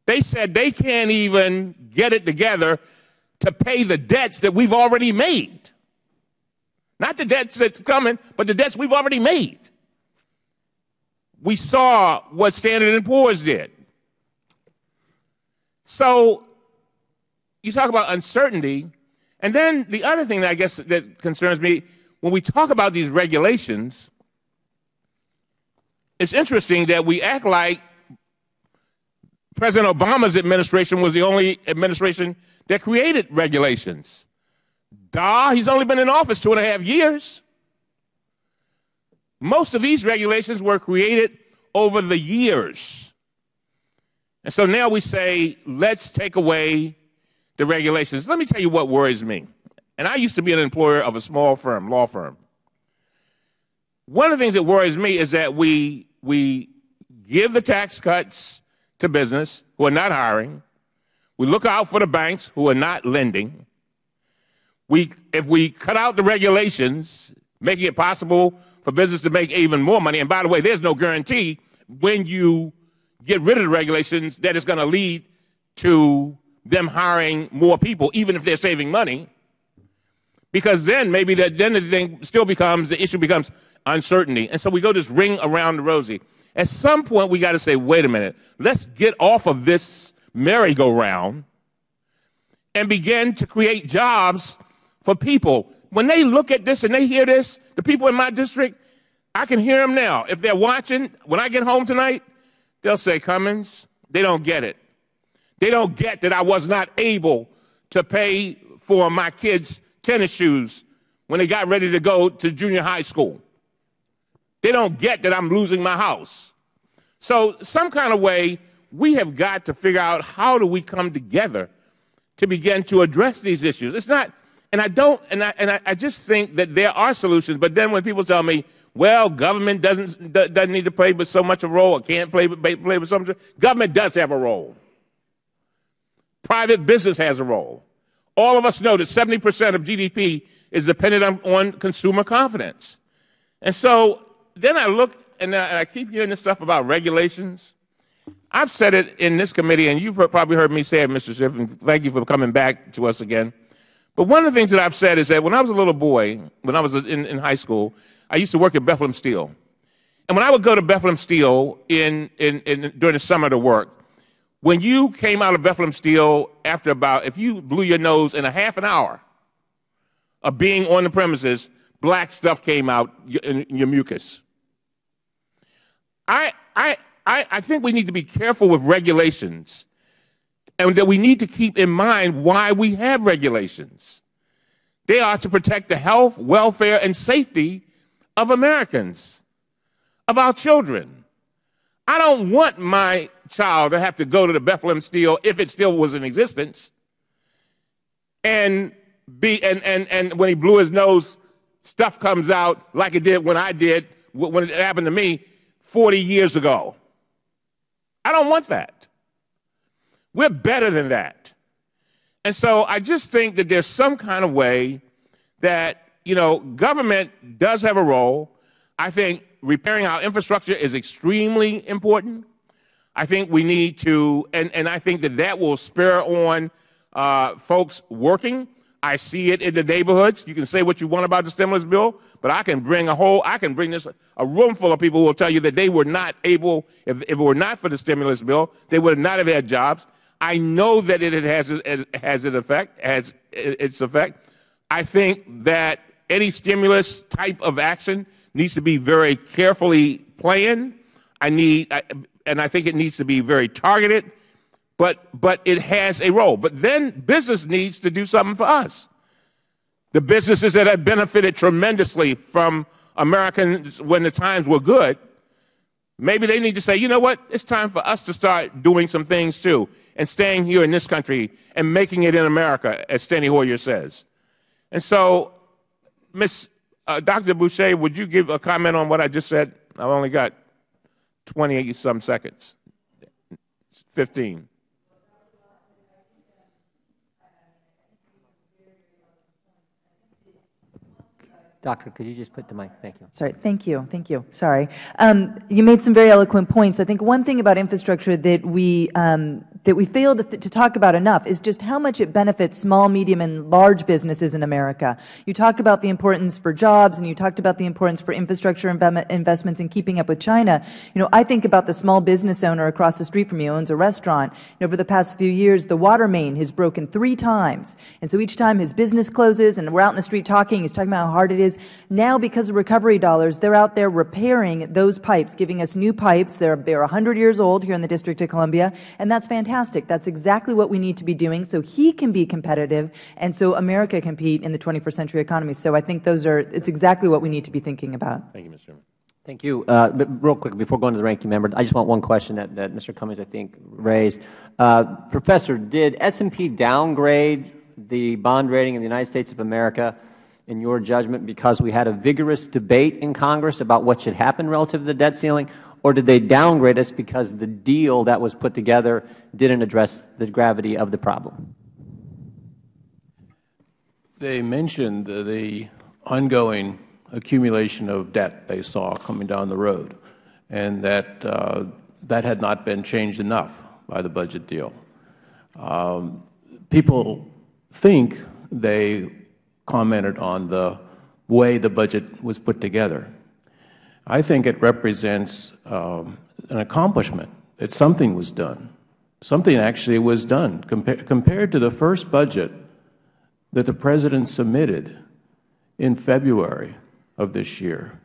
They said they can't even get it together to pay the debts that we've already made. Not the debts that's coming, but the debts we've already made. We saw what Standard & Poor's did. So you talk about uncertainty, and then the other thing that I guess that concerns me, when we talk about these regulations, it's interesting that we act like President Obama's administration was the only administration that created regulations. He's only been in office 2.5 years. Most of these regulations were created over the years. And so now we say, let's take away the regulations. Let me tell you what worries me. And I used to be an employer of a small firm, law firm. One of the things that worries me is that we give the tax cuts to business who are not hiring. We look out for the banks who are not lending. If we cut out the regulations, making it possible for business to make even more money, and by the way, there's no guarantee when you get rid of the regulations that it's going to lead to them hiring more people, even if they're saving money, because then maybe the issue becomes uncertainty. And so we go this ring around the rosy. At some point, we got to say, wait a minute, let's get off of this merry-go-round and begin to create jobs for people. When they look at this and they hear this, the people in my district, I can hear them now. If they're watching, when I get home tonight, they'll say, Cummings, they don't get it. They don't get that I was not able to pay for my kids' tennis shoes when they got ready to go to junior high school. They don't get that I'm losing my house. So some kind of way, we have got to figure out how do we come together to begin to address these issues. It's not, and I just think that there are solutions, but then when people tell me, well, government doesn't need to play but so much a role, or can't play but so much, government does have a role. Private business has a role. All of us know that 70% of GDP is dependent on consumer confidence. And so then I look, and I keep hearing this stuff about regulations. I've said it in this committee, and you've probably heard me say it, Mr. Schiff, and thank you for coming back to us again. But one of the things that I've said is that when I was a little boy, when I was in high school, I used to work at Bethlehem Steel. And when I would go to Bethlehem Steel during the summer to work, when you came out of Bethlehem Steel after if you blew your nose in a half an hour of being on the premises, black stuff came out in your mucus. I think we need to be careful with regulations, and that we need to keep in mind why we have regulations. They are to protect the health, welfare, and safety of Americans, of our children. I don't want my child to have to go to the Bethlehem Steel, if it still was in existence, and when he blew his nose, stuff comes out like it did when when it happened to me 40 years ago. I don't want that. We're better than that. And so I just think that there's some kind of way that, government does have a role. I think repairing our infrastructure is extremely important. I think we need to, and I think that will spur on folks working. I see it in the neighborhoods. You can say what you want about the stimulus bill, but I can bring a room full of people who will tell you that they were not able, if it were not for the stimulus bill, they would not have had jobs. I know that it has its effect. I think that any stimulus type of action needs to be very carefully planned. And I think it needs to be very targeted. But it has a role. But then business needs to do something for us. The businesses that have benefited tremendously from Americans when the times were good, maybe they need to say, you know what, it's time for us to start doing some things too, and staying here in this country and making it in America, as Steny Hoyer says. And so, Dr. Boucher, would you give a comment on what I just said? I've only got 20-some seconds, 15. Doctor, could you just put the mic? Thank you. Sorry. Thank you. Thank you. Sorry. You made some very eloquent points. I think one thing about infrastructure that we fail to talk about enough is just how much it benefits small, medium, and large businesses in America. You talk about the importance for jobs, and you talked about the importance for infrastructure investments and keeping up with China. I think about the small business owner across the street from me who owns a restaurant. Over the past few years, the water main has broken 3 times. And so each time his business closes and we're out in the street talking, he's talking about how hard it is. Now, because of recovery dollars, they're out there repairing those pipes, giving us new pipes. They're 100 years old here in the District of Columbia, and that's fantastic. That's exactly what we need to be doing so he can be competitive and so America can compete in the 21st century economy. So I think it's exactly what we need to be thinking about. Thank you, Mr. Chairman. Thank you. But real quick, before going to the ranking member, I just want one question that Mr. Cummings, I think, raised. Professor, did S&P downgrade the bond rating in the United States of America, in your judgment, because we had a vigorous debate in Congress about what should happen relative to the debt ceiling, or did they downgrade us because the deal that was put together didn't address the gravity of the problem? They mentioned the ongoing accumulation of debt they saw coming down the road, and that that had not been changed enough by the budget deal. People think they commented on the way the budget was put together. I think it represents an accomplishment that something was done. Something actually was done. Compared to the first budget that the President submitted in February of this year,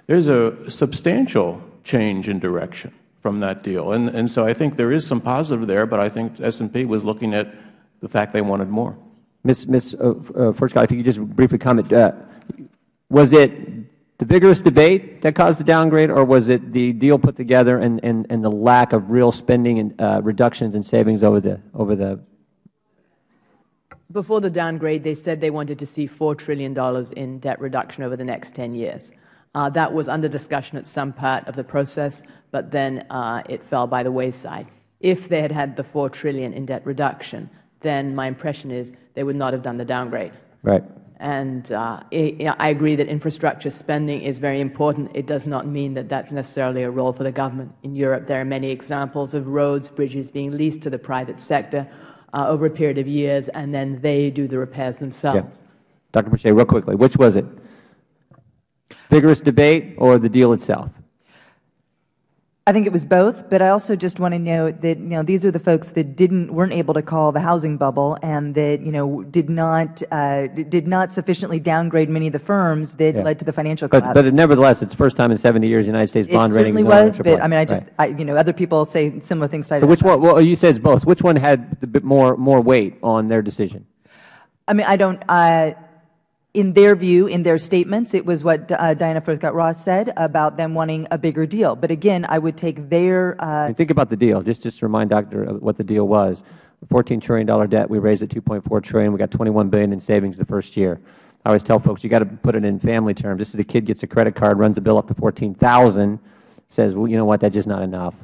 there's a substantial change in direction from that deal. And so I think there is some positive there, but I think S&P was looking at the fact they wanted more. Ms. Forscott, if you could just briefly comment, was it the vigorous debate that caused the downgrade, or was it the deal put together and the lack of real spending and reductions in savings over the? Before the downgrade, they said they wanted to see $4 trillion in debt reduction over the next 10 years. That was under discussion at some part of the process, but then it fell by the wayside. If they had had the $4 trillion in debt reduction, then my impression is they would not have done the downgrade. Right. And I agree that infrastructure spending is very important. It does not mean that that's necessarily a role for the government. In Europe, there are many examples of roads, bridges being leased to the private sector over a period of years, and then they do the repairs themselves. Yeah. Dr. Boucher, real quickly, which was it? Vigorous debate or the deal itself? I think it was both, but I also just want to note that these are the folks that weren't able to call the housing bubble, and that did not sufficiently downgrade many of the firms that led to the financial collapse. But nevertheless, it's the first time in 70 years the United States bond rating certainly was, but I mean, other people say similar things to. So which one? Well, you said it's both. Which one had a bit more weight on their decision? I mean, I don't. In their view, in their statements, it was what Diana Furchtgott-Ross said about them wanting a bigger deal. But again, I would take their. Think about the deal. Just remind Doctor what the deal was. $14 trillion debt. We raised it $2.4 trillion. We got $21 billion in savings the first year. I always tell folks you got to put it in family terms. This is a kid gets a credit card, runs a bill up to $14,000, says, well, you know what, that's just not enough.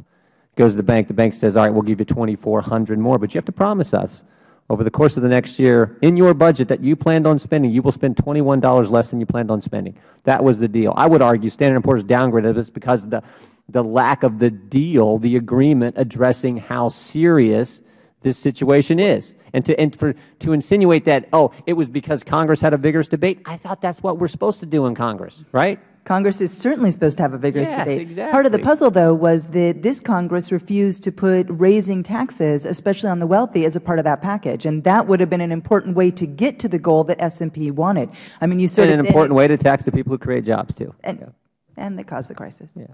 Goes to the bank. The bank says, all right, we'll give you $2,400 more, but you have to promise us over the course of the next year, in your budget that you planned on spending, you will spend $21 less than you planned on spending. That was the deal. I would argue Standard & Poor's downgraded us because of the lack of the deal, the agreement addressing how serious this situation is. And to insinuate that, oh, it was because Congress had a vigorous debate, I thought that's what we're supposed to do in Congress, right? Congress is certainly supposed to have a vigorous debate. Exactly. Part of the puzzle, though, was that this Congress refused to put raising taxes, especially on the wealthy, as a part of that package. And that would have been an important way to get to the goal that S&P wanted. I mean, you sort of... And an important way to tax the people who create jobs, too. And that caused the crisis. Yeah.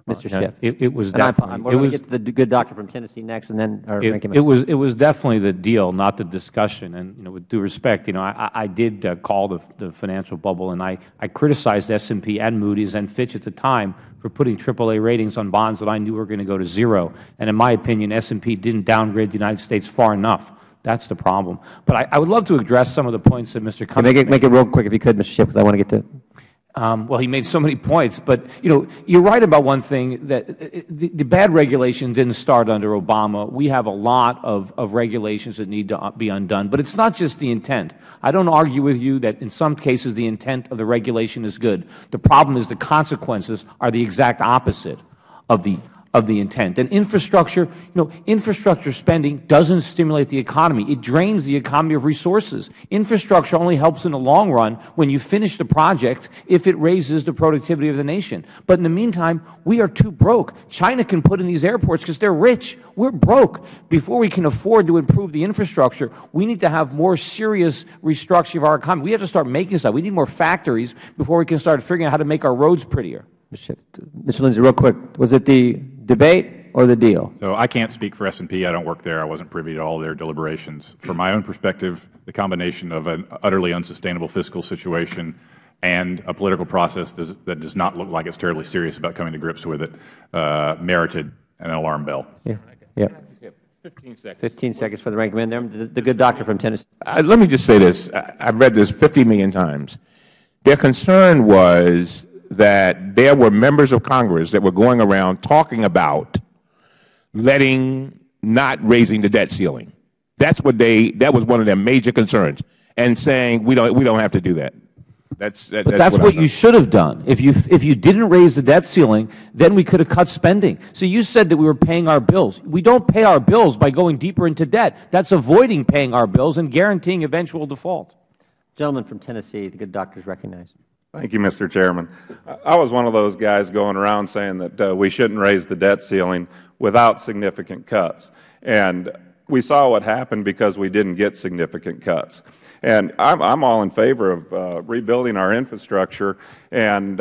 Mr. Schiff. It was definitely. We're going to get to the good doctor from Tennessee next, and then our ranking member. It was definitely the deal, not the discussion. And with due respect, I did call the financial bubble, and I criticized S&P and Moody's and Fitch at the time for putting AAA ratings on bonds that I knew were going to go to zero. And in my opinion, S&P didn't downgrade the United States far enough. That's the problem. But I would love to address some of the points that Mr. Cummings made. Make it real quick if you could, Mr. Schiff, because I want to get to. Well, he made so many points, but you're right about one thing, that the bad regulation didn't start under Obama. We have a lot of regulations that need to be undone, but it's not just the intent. I don't argue with you that in some cases the intent of the regulation is good. The problem is the consequences are the exact opposite of the intent. And infrastructure, infrastructure spending doesn't stimulate the economy. It drains the economy of resources. Infrastructure only helps in the long run when you finish the project if it raises the productivity of the nation. But in the meantime, we are too broke. China can put in these airports because they're rich. We're broke. Before we can afford to improve the infrastructure, we need to have more serious restructuring of our economy. We have to start making stuff. We need more factories before we can start figuring out how to make our roads prettier. Mr. Lindsay, real quick, was it the debate or the deal? So I can't speak for S&P. I don't work there. I wasn't privy to all their deliberations. From my own perspective, the combination of an utterly unsustainable fiscal situation and a political process that does not look like it's terribly serious about coming to grips with it merited an alarm bell. Yeah. 15 seconds. 15 seconds for the ranking member. The good doctor from Tennessee. Let me just say this. I've read this 50 million times. Their concern was that there were members of Congress that were going around talking about not raising the debt ceiling. That was one of their major concerns, and saying we don't have to do that. That's what you should have done. If you didn't raise the debt ceiling, then we could have cut spending. So you said that we were paying our bills. We don't pay our bills by going deeper into debt. That's avoiding paying our bills and guaranteeing eventual default. Gentleman from Tennessee, the good doctor is recognized. Thank you, Mr. Chairman. I was one of those guys going around saying that we shouldn't raise the debt ceiling without significant cuts. And we saw what happened because we didn't get significant cuts. And I'm all in favor of rebuilding our infrastructure and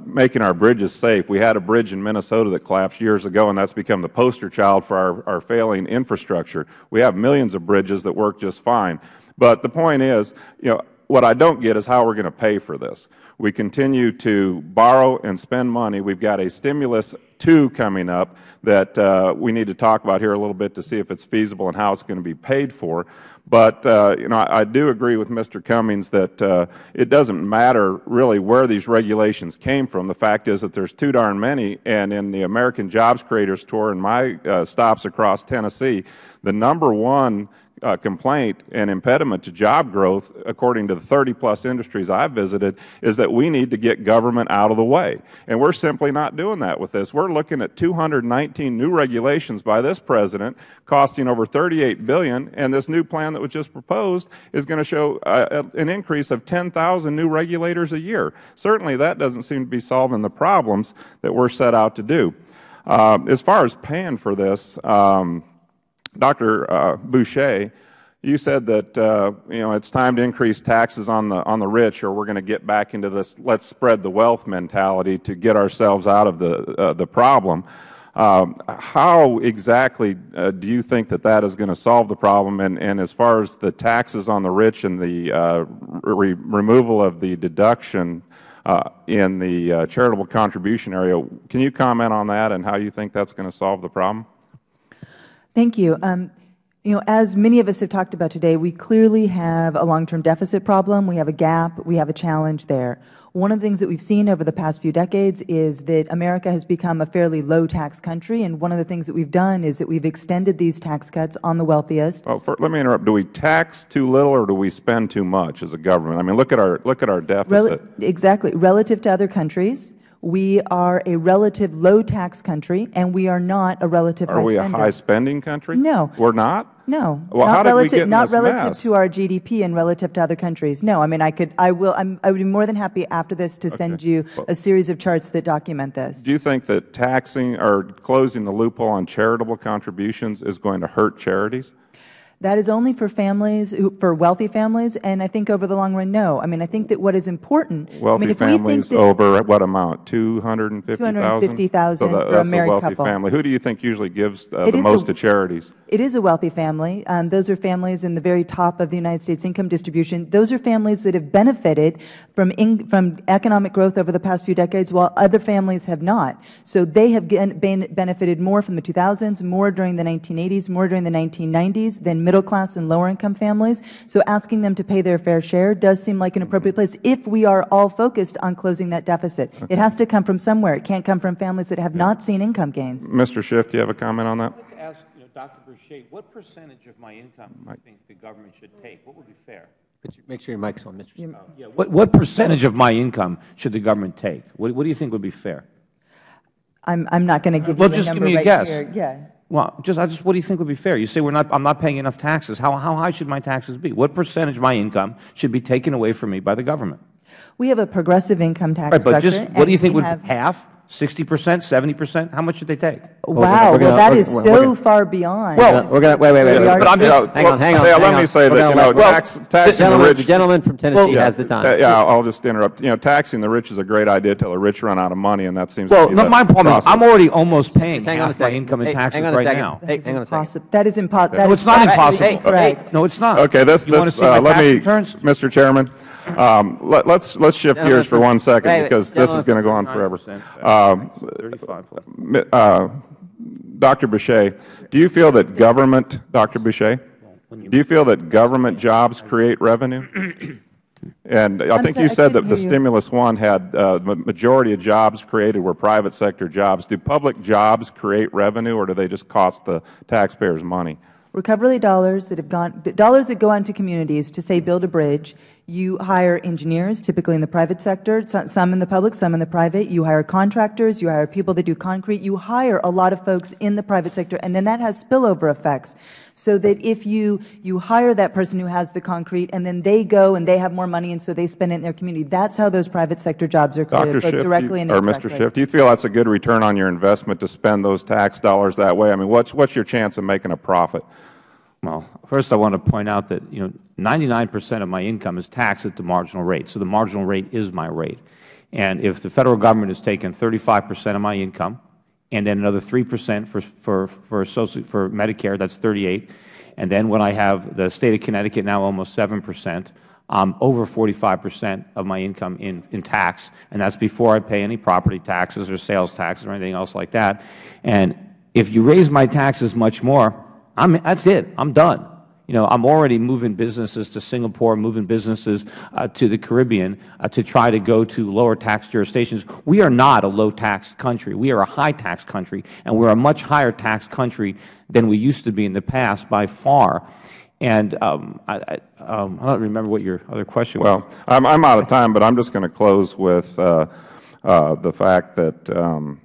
making our bridges safe. We had a bridge in Minnesota that collapsed years ago, and that's become the poster child for our failing infrastructure. We have millions of bridges that work just fine. But the point is, what I don't get is how we're going to pay for this. We continue to borrow and spend money. We've got a stimulus 2 coming up that we need to talk about here a little bit to see if it's feasible and how it's going to be paid for. But I do agree with Mr. Cummings that it doesn't matter really where these regulations came from. The fact is that there's too darn many, and in the American Jobs Creators Tour and my stops across Tennessee, the #1 complaint and impediment to job growth, according to the 30-plus industries I've visited, is that we need to get government out of the way. And we're simply not doing that with this. We're looking at 219 new regulations by this President costing over $38 billion, and this new plan that was just proposed is going to show an increase of 10,000 new regulators a year. Certainly that doesn't seem to be solving the problems that we're set out to do. As far as paying for this, Dr. Boucher, you said that it's time to increase taxes on the rich, or we're going to get back into this let's spread the wealth mentality to get ourselves out of the problem. How exactly do you think that is going to solve the problem? And as far as the taxes on the rich and the removal of the deduction in the charitable contribution area, can you comment on that and how you think that's going to solve the problem? Thank you. As many of us have talked about today, we clearly have a long-term deficit problem. We have a gap. We have a challenge there. One of the things that we've seen over the past few decades is that America has become a fairly low-tax country, and one of the things that we've done is that we've extended these tax cuts on the wealthiest. Let me interrupt. Do we tax too little, or do we spend too much as a government? I mean, look at our deficit. Exactly. Relative to other countries, we are a relative low-tax country, and we are not a relative high spender. Are we a high-spending country? No. We're not? No. Well, how did we get in not this relative mess? to our GDP and relative to other countries. No. I mean, I would be more than happy after this to send you a series of charts that document this. Do you think that taxing or closing the loophole on charitable contributions is going to hurt charities? That is only for families, for wealthy families, and I think over the long run, no. I mean, I think that what is important. Wealthy families over what amount? 250,000. 250,000 so for a married wealthy couple. Family. Who do you think usually gives the most to charities? It is a wealthy family. Those are families in the very top of the United States income distribution. Those are families that have benefited from economic growth over the past few decades, while other families have not. So they have benefited more from the 2000s, more during the 1980s, more during the 1990s than middle-class and lower-income families. So asking them to pay their fair share does seem like an appropriate place if we are all focused on closing that deficit. It has to come from somewhere. It can't come from families that have not seen income gains. Mr. Schiff, do you have a comment on that? I'd like to ask Dr. Boucher, what percentage of my income do you think the government should take? What would be fair? Make sure your mic's on, Mr. Schiff. Yeah, what percentage of my income should the government take? What do you think would be fair? I'm not going to give you a number just give me a right guess. here. Yeah. Well, what do you think would be fair? You say I'm not paying enough taxes. How high should my taxes be? What percentage of my income should be taken away from me by the government? We have a progressive income tax Right, but structure. what do you think would half? 60%, 70%? How much should they take? Wow, well, that is so far beyond. Well, we're going to wait. But I'm just hang on. Let me say that taxing the rich. The gentleman from Tennessee has the time. Yeah, I'll just interrupt. Taxing the rich is a great idea until the rich run out of money, and that seems well. to be My point is, I'm already almost paying hang on a half my second. income in taxes hang on a right second. now. Hang on a second. That is impossible. No, it's not impossible. Correct. No, it's not. Okay, You want to see my tax returns? Mr. Chairman, let's shift gears for 1 second because this is going to go on forever. 35. Dr. Boucher, do you feel that government, Dr. Boucher, do you feel that government jobs create revenue? And I think you said that the Stimulus One had the majority of jobs created were private sector jobs. Do public jobs create revenue, or do they just cost the taxpayers money? Recovery dollars that go on to communities to, say, build a bridge. You hire engineers, typically in the private sector, some in the public, some in the private. You hire contractors. You hire people that do concrete. You hire a lot of folks in the private sector, and then that has spillover effects. So that if you hire that person who has the concrete, and then they go and they have more money, and so they spend it in their community, that's how those private sector jobs are created, both directly and indirectly. Mr. Schiff, do you feel that's a good return on your investment to spend those tax dollars that way? I mean, what's your chance of making a profit? Well, first I want to point out that 99% of my income is taxed at the marginal rate. So the marginal rate is my rate. And if the Federal Government has taken 35% of my income, and then another 3% for Medicare, that's 38, and then when I have the State of Connecticut now almost 7%, over 45% of my income in tax, and that's before I pay any property taxes or sales taxes or anything else like that. And if you raise my taxes much more, that's it. I'm done. I'm already moving businesses to Singapore, moving businesses to the Caribbean to try to go to lower tax jurisdictions. We are not a low-tax country. We are a high-tax country, and we're a much higher tax country than we used to be in the past by far. And I don't remember what your other question was. Well, I'm out of time, but I'm just going to close with the fact that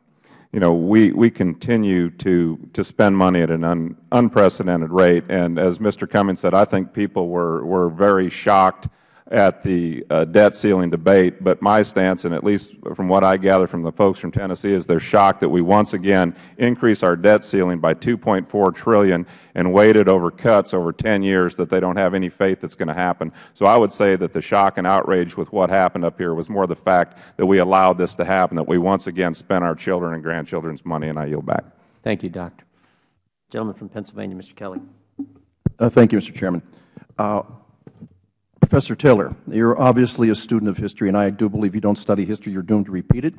we continue to spend money at an unprecedented rate. And as Mr. Cummings said, I think people were very shocked at the debt ceiling debate. But my stance, and at least from what I gather from the folks from Tennessee, is they're shocked that we once again increase our debt ceiling by $2.4 trillion and waited over cuts over 10 years that they don't have any faith that's going to happen. So I would say that the shock and outrage with what happened up here was more the fact that we allowed this to happen, that we once again spent our children and grandchildren's money, and I yield back. Thank you, Doctor. Gentleman from Pennsylvania, Mr. Kelly. Thank you, Mr. Chairman. Professor Taylor, you're obviously a student of history, and I do believe you don't study history, you're doomed to repeat it.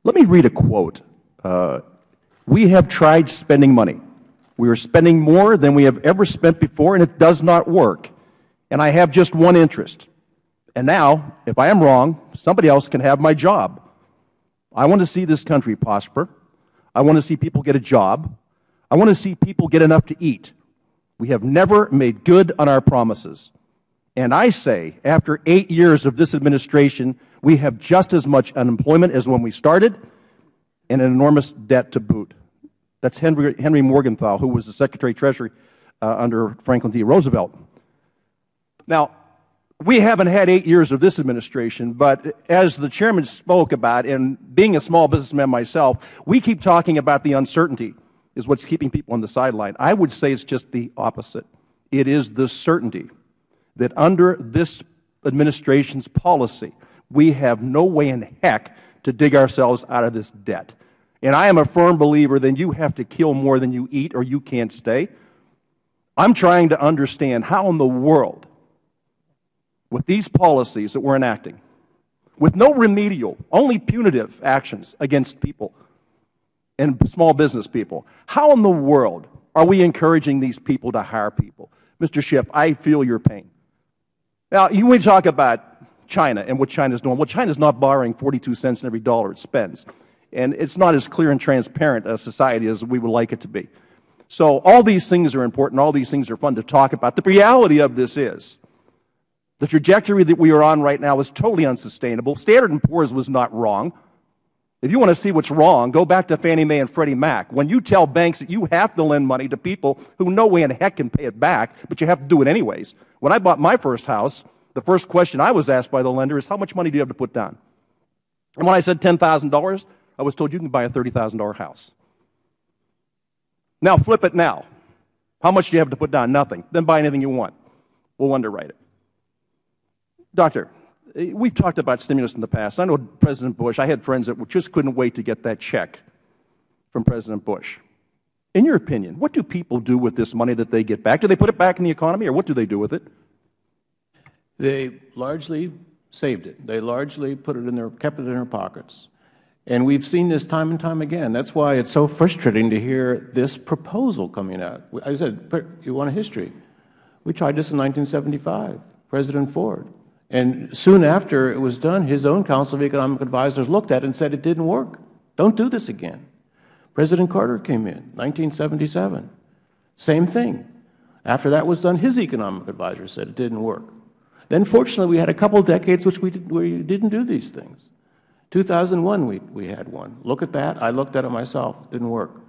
Let me read a quote. We have tried spending money. We are spending more than we have ever spent before, and it does not work. And I have just one interest. And now, if I am wrong, somebody else can have my job. I want to see this country prosper. I want to see people get a job. I want to see people get enough to eat. We have never made good on our promises. And I say, after 8 years of this administration, we have just as much unemployment as when we started and an enormous debt to boot. That's Henry Morgenthau, who was the Secretary of Treasury under Franklin D. Roosevelt. Now, we haven't had 8 years of this administration, but as the Chairman spoke about, and being a small businessman myself, we keep talking about the uncertainty is what's keeping people on the sideline. I would say it's just the opposite. It is the certainty that under this administration's policy, we have no way in heck to dig ourselves out of this debt. And I am a firm believer that you have to kill more than you eat or you can't stay. I'm trying to understand how in the world, with these policies that we're enacting, with no remedial, only punitive actions against people and small business people, how in the world are we encouraging these people to hire people? Mr. Schiff, I feel your pain. Now, when we talk about China and what China is doing, well, China is not borrowing 42 cents in every dollar it spends. And it's not as clear and transparent a society as we would like it to be. So all these things are important. All these things are fun to talk about. The reality of this is the trajectory that we are on right now is totally unsustainable. Standard & Poor's was not wrong. If you want to see what's wrong, go back to Fannie Mae and Freddie Mac. When you tell banks that you have to lend money to people who no way in heck can pay it back, but you have to do it anyways. When I bought my first house, the first question I was asked by the lender is, how much money do you have to put down? And when I said $10,000, I was told you can buy a $30,000 house. Now flip it now. How much do you have to put down? Nothing. Then buy anything you want. We'll underwrite it. Doctor, we've talked about stimulus in the past. I know President Bush, I had friends that just couldn't wait to get that check from President Bush. In your opinion, what do people do with this money that they get back? Do they put it back in the economy, or what do they do with it? They largely saved it. They largely put it in kept it in their pockets. And we've seen this time and time again. That's why it's so frustrating to hear this proposal coming out. I said, you want a history? We tried this in 1975, President Ford. And soon after it was done, his own Council of Economic Advisors looked at it and said it didn't work. Don't do this again. President Carter came in, 1977. Same thing. After that was done, his economic advisors said it didn't work. Then fortunately we had a couple decades where we didn't do these things. 2001 we had one. Look at that. I looked at it myself. It didn't work.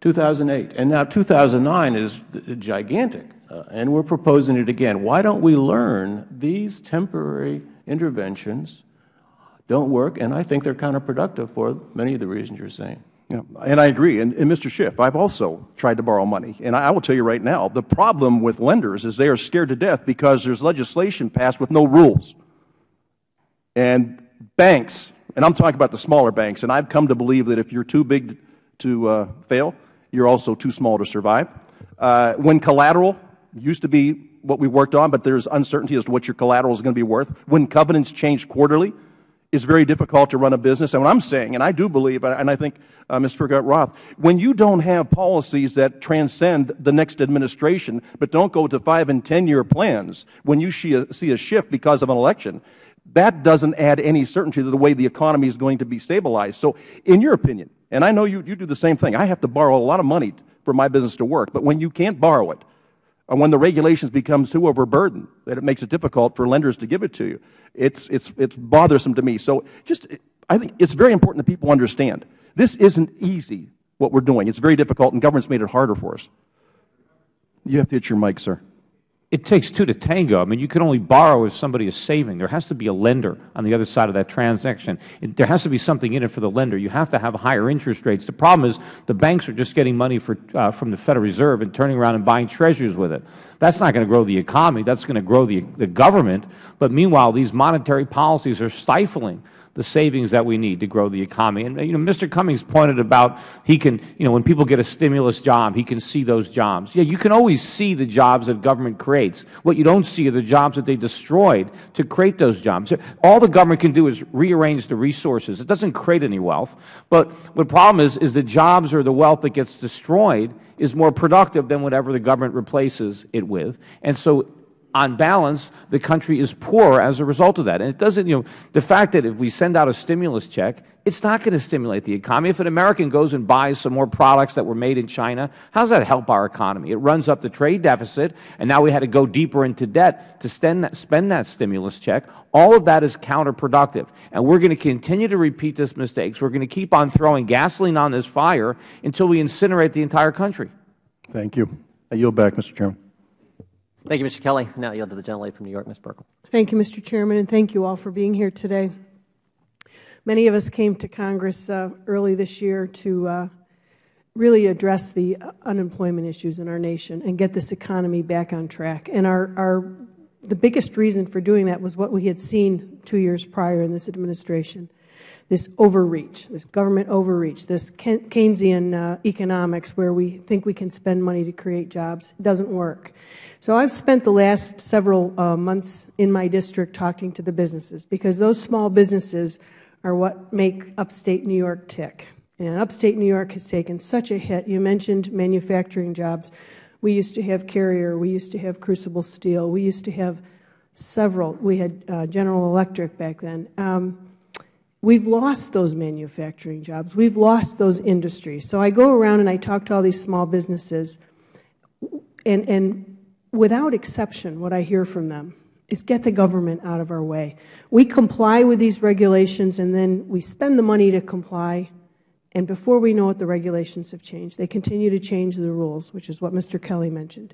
2008. And now 2009 is gigantic. And we're proposing it again. Why don't we learn these temporary interventions don't work, and I think they're counterproductive for many of the reasons you're saying. Yeah, and I agree. And Mr. Schiff, I've also tried to borrow money. And I will tell you right now, the problem with lenders is they are scared to death because there's legislation passed with no rules. And banks, and I'm talking about the smaller banks, and I've come to believe that if you're too big to fail, you're also too small to survive. When collateral used to be what we worked on, but there's uncertainty as to what your collateral is going to be worth. When covenants change quarterly, it's very difficult to run a business. And what I'm saying, and I do believe, and I think Ms. Furgot-Roth, when you don't have policies that transcend the next administration, but don't go to 5- and 10-year plans, when you see a shift because of an election, that doesn't add any certainty to the way the economy is going to be stabilized. So in your opinion, and I know you do the same thing, I have to borrow a lot of money for my business to work, but when you can't borrow it, when the regulations become too overburdened, that it makes it difficult for lenders to give it to you. It's bothersome to me. So I think it's very important that people understand this isn't easy, what we're doing. It's very difficult, and government's made it harder for us. You have to hit your mic, sir. It takes two to tango. I mean, you can only borrow if somebody is saving. There has to be a lender on the other side of that transaction. There has to be something in it for the lender. You have to have higher interest rates. The problem is the banks are just getting money from the Federal Reserve and turning around and buying treasuries with it. That's not going to grow the economy. That's going to grow the government. But meanwhile, these monetary policies are stifling the savings that we need to grow the economy. And Mr. Cummings pointed about he can, when people get a stimulus job, he can see those jobs. Yeah, you can always see the jobs that government creates. What you don't see are the jobs that they destroyed to create those jobs. All the government can do is rearrange the resources. It doesn't create any wealth. But the problem is the jobs or the wealth that gets destroyed is more productive than whatever the government replaces it with. And so on balance, the country is poorer as a result of that. And it doesn't, the fact that if we send out a stimulus check, it's not going to stimulate the economy. If an American goes and buys some more products that were made in China, how does that help our economy? It runs up the trade deficit, and now we had to go deeper into debt to spend that stimulus check. All of that is counterproductive. And we're going to continue to repeat these mistakes. We're going to keep on throwing gasoline on this fire until we incinerate the entire country. Thank you. I yield back, Mr. Chairman. Thank you, Mr. Kelly. Now I yield to the gentlelady from New York, Ms. Burkle. Thank you, Mr. Chairman, and thank you all for being here today. Many of us came to Congress early this year to really address the unemployment issues in our nation and get this economy back on track. And the biggest reason for doing that was what we had seen 2 years prior in this administration. This overreach, this government overreach, this Keynesian economics where we think we can spend money to create jobs. It doesn't work. So I've spent the last several months in my district talking to the businesses, because those small businesses are what make upstate New York tick. And upstate New York has taken such a hit. You mentioned manufacturing jobs. We used to have Carrier. We used to have Crucible Steel. We used to have several. We had General Electric back then. We've lost those manufacturing jobs. We've lost those industries. So I go around and I talk to all these small businesses, and without exception, what I hear from them is get the government out of our way. We comply with these regulations, and then we spend the money to comply, and before we know it, the regulations have changed. They continue to change the rules, which is what Mr. Kelly mentioned.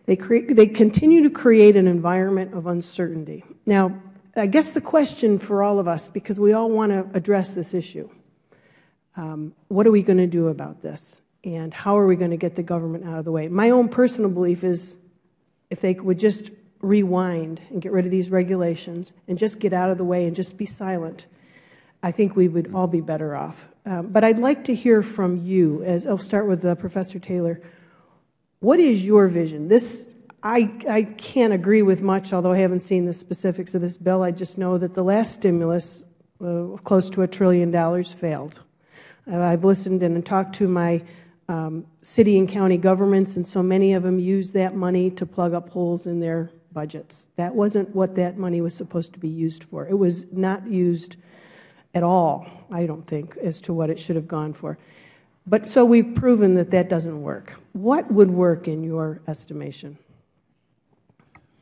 They continue to create an environment of uncertainty. Now, I guess the question for all of us, because we all want to address this issue, what are we going to do about this, and how are we going to get the government out of the way? My own personal belief is if they would just rewind and get rid of these regulations and just get out of the way and just be silent, I think we would all be better off. But I'd like to hear from you, as I'll start with Professor Taylor. What is your vision? I can't agree with much, although I haven't seen the specifics of this bill. I just know that the last stimulus, close to $1 trillion, failed. I've listened and talked to my city and county governments, and so many of them use that money to plug up holes in their budgets. That wasn't what that money was supposed to be used for. It was not used at all, I don't think, as to what it should have gone for. But so we've proven that that doesn't work. What would work in your estimation?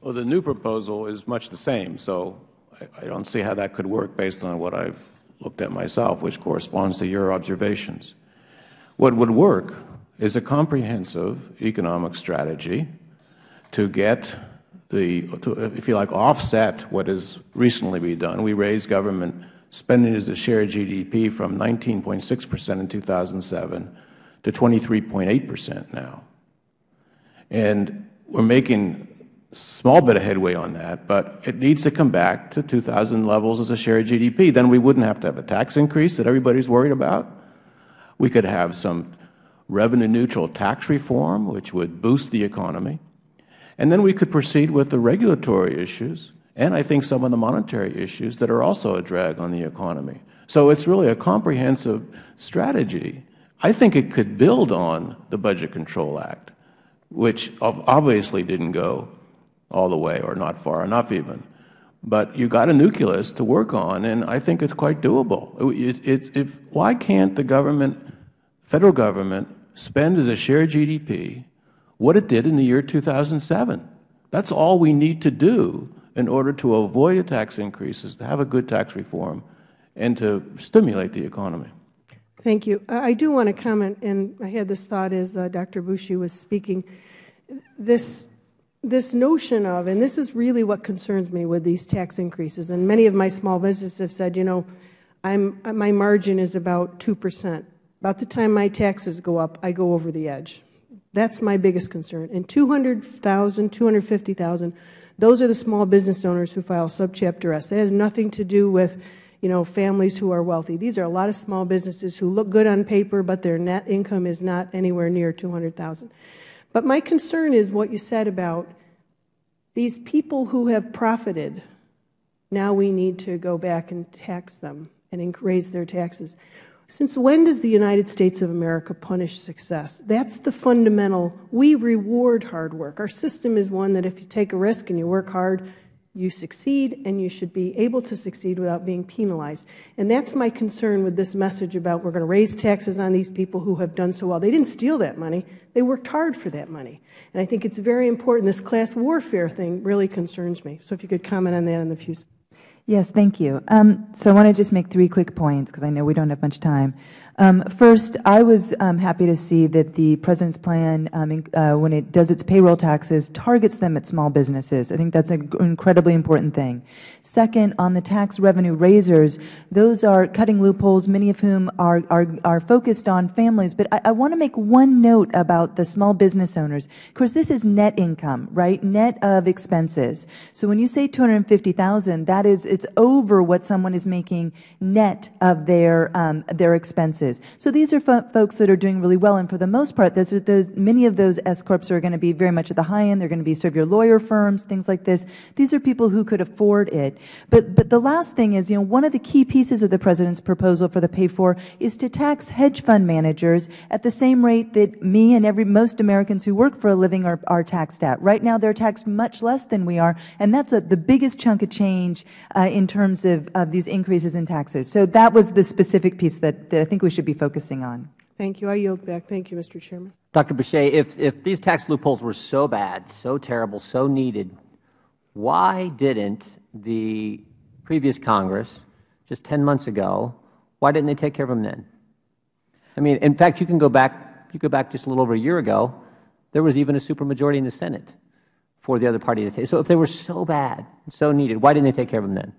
Well, the new proposal is much the same, so I don't see how that could work based on what I've looked at myself, which corresponds to your observations. What would work is a comprehensive economic strategy to get if you like, offset what has recently been done. We raised government spending as a share of GDP from 19.6% in 2007 to 23.8% now. And we're making a small bit of headway on that, but it needs to come back to 2000 levels as a share of GDP. Then we wouldn't have to have a tax increase that everybody's worried about. We could have some revenue-neutral tax reform, which would boost the economy. And then we could proceed with the regulatory issues and I think some of the monetary issues that are also a drag on the economy. So it's really a comprehensive strategy. I think it could build on the Budget Control Act, which obviously didn't go all the way or not far enough even. But you got a nucleus to work on, and I think it's quite doable. Why can't the government, Federal government, spend as a share of GDP what it did in the year 2007. That's all we need to do in order to avoid the tax increases, to have a good tax reform, and to stimulate the economy. Thank you. I do want to comment, and I had this thought as Dr. Bushey was speaking. This notion of, and this is really what concerns me with these tax increases, and many of my small businesses have said, you know, my margin is about 2%. About the time my taxes go up, I go over the edge. That's my biggest concern. And 200,000, 250,000, those are the small business owners who file Subchapter S. That has nothing to do with, you know, families who are wealthy. These are a lot of small businesses who look good on paper, but their net income is not anywhere near 200,000. But my concern is what you said about these people who have profited. Now we need to go back and tax them and raise their taxes. Since when does the United States of America punish success? That's the fundamental. We reward hard work. Our system is one that if you take a risk and you work hard, you succeed, and you should be able to succeed without being penalized. And that's my concern with this message about we're going to raise taxes on these people who have done so well. They didn't steal that money. They worked hard for that money. And I think it's very important. This class warfare thing really concerns me. So if you could comment on that in the future. Yes, thank you. So I want to just make 3 quick points because I know we don't have much time. First, I was happy to see that the President's plan, when it does its payroll taxes, targets them at small businesses. I think that's an incredibly important thing. Second, on the tax revenue raisers, those are cutting loopholes, many of whom are focused on families. But I want to make one note about the small business owners. Of course, this is net income, right? Net of expenses. So when you say $250,000, that is, it's over what someone is making net of their expenses. So these are folks that are doing really well, and for the most part, many of those S-corps are going to be very much at the high end. They're going to be sort of your lawyer firms, things like this. These are people who could afford it. But the last thing is, you know, one of the key pieces of the President's proposal for the pay-for is to tax hedge fund managers at the same rate that me and most Americans who work for a living are taxed at. Right now, they're taxed much less than we are, and that's the biggest chunk of change in terms of these increases in taxes. So that was the specific piece that I think we should be focusing on. Thank you. I yield back. Thank you, Mr. Chairman. Dr. Boucher, if these tax loopholes were so bad, so terrible, so needed, why didn't the previous Congress, just 10 months ago, why didn't they take care of them then? I mean, in fact, you go back just a little over a year ago, there was even a supermajority in the Senate for the other party to take. So if they were so bad, so needed, why didn't they take care of them then?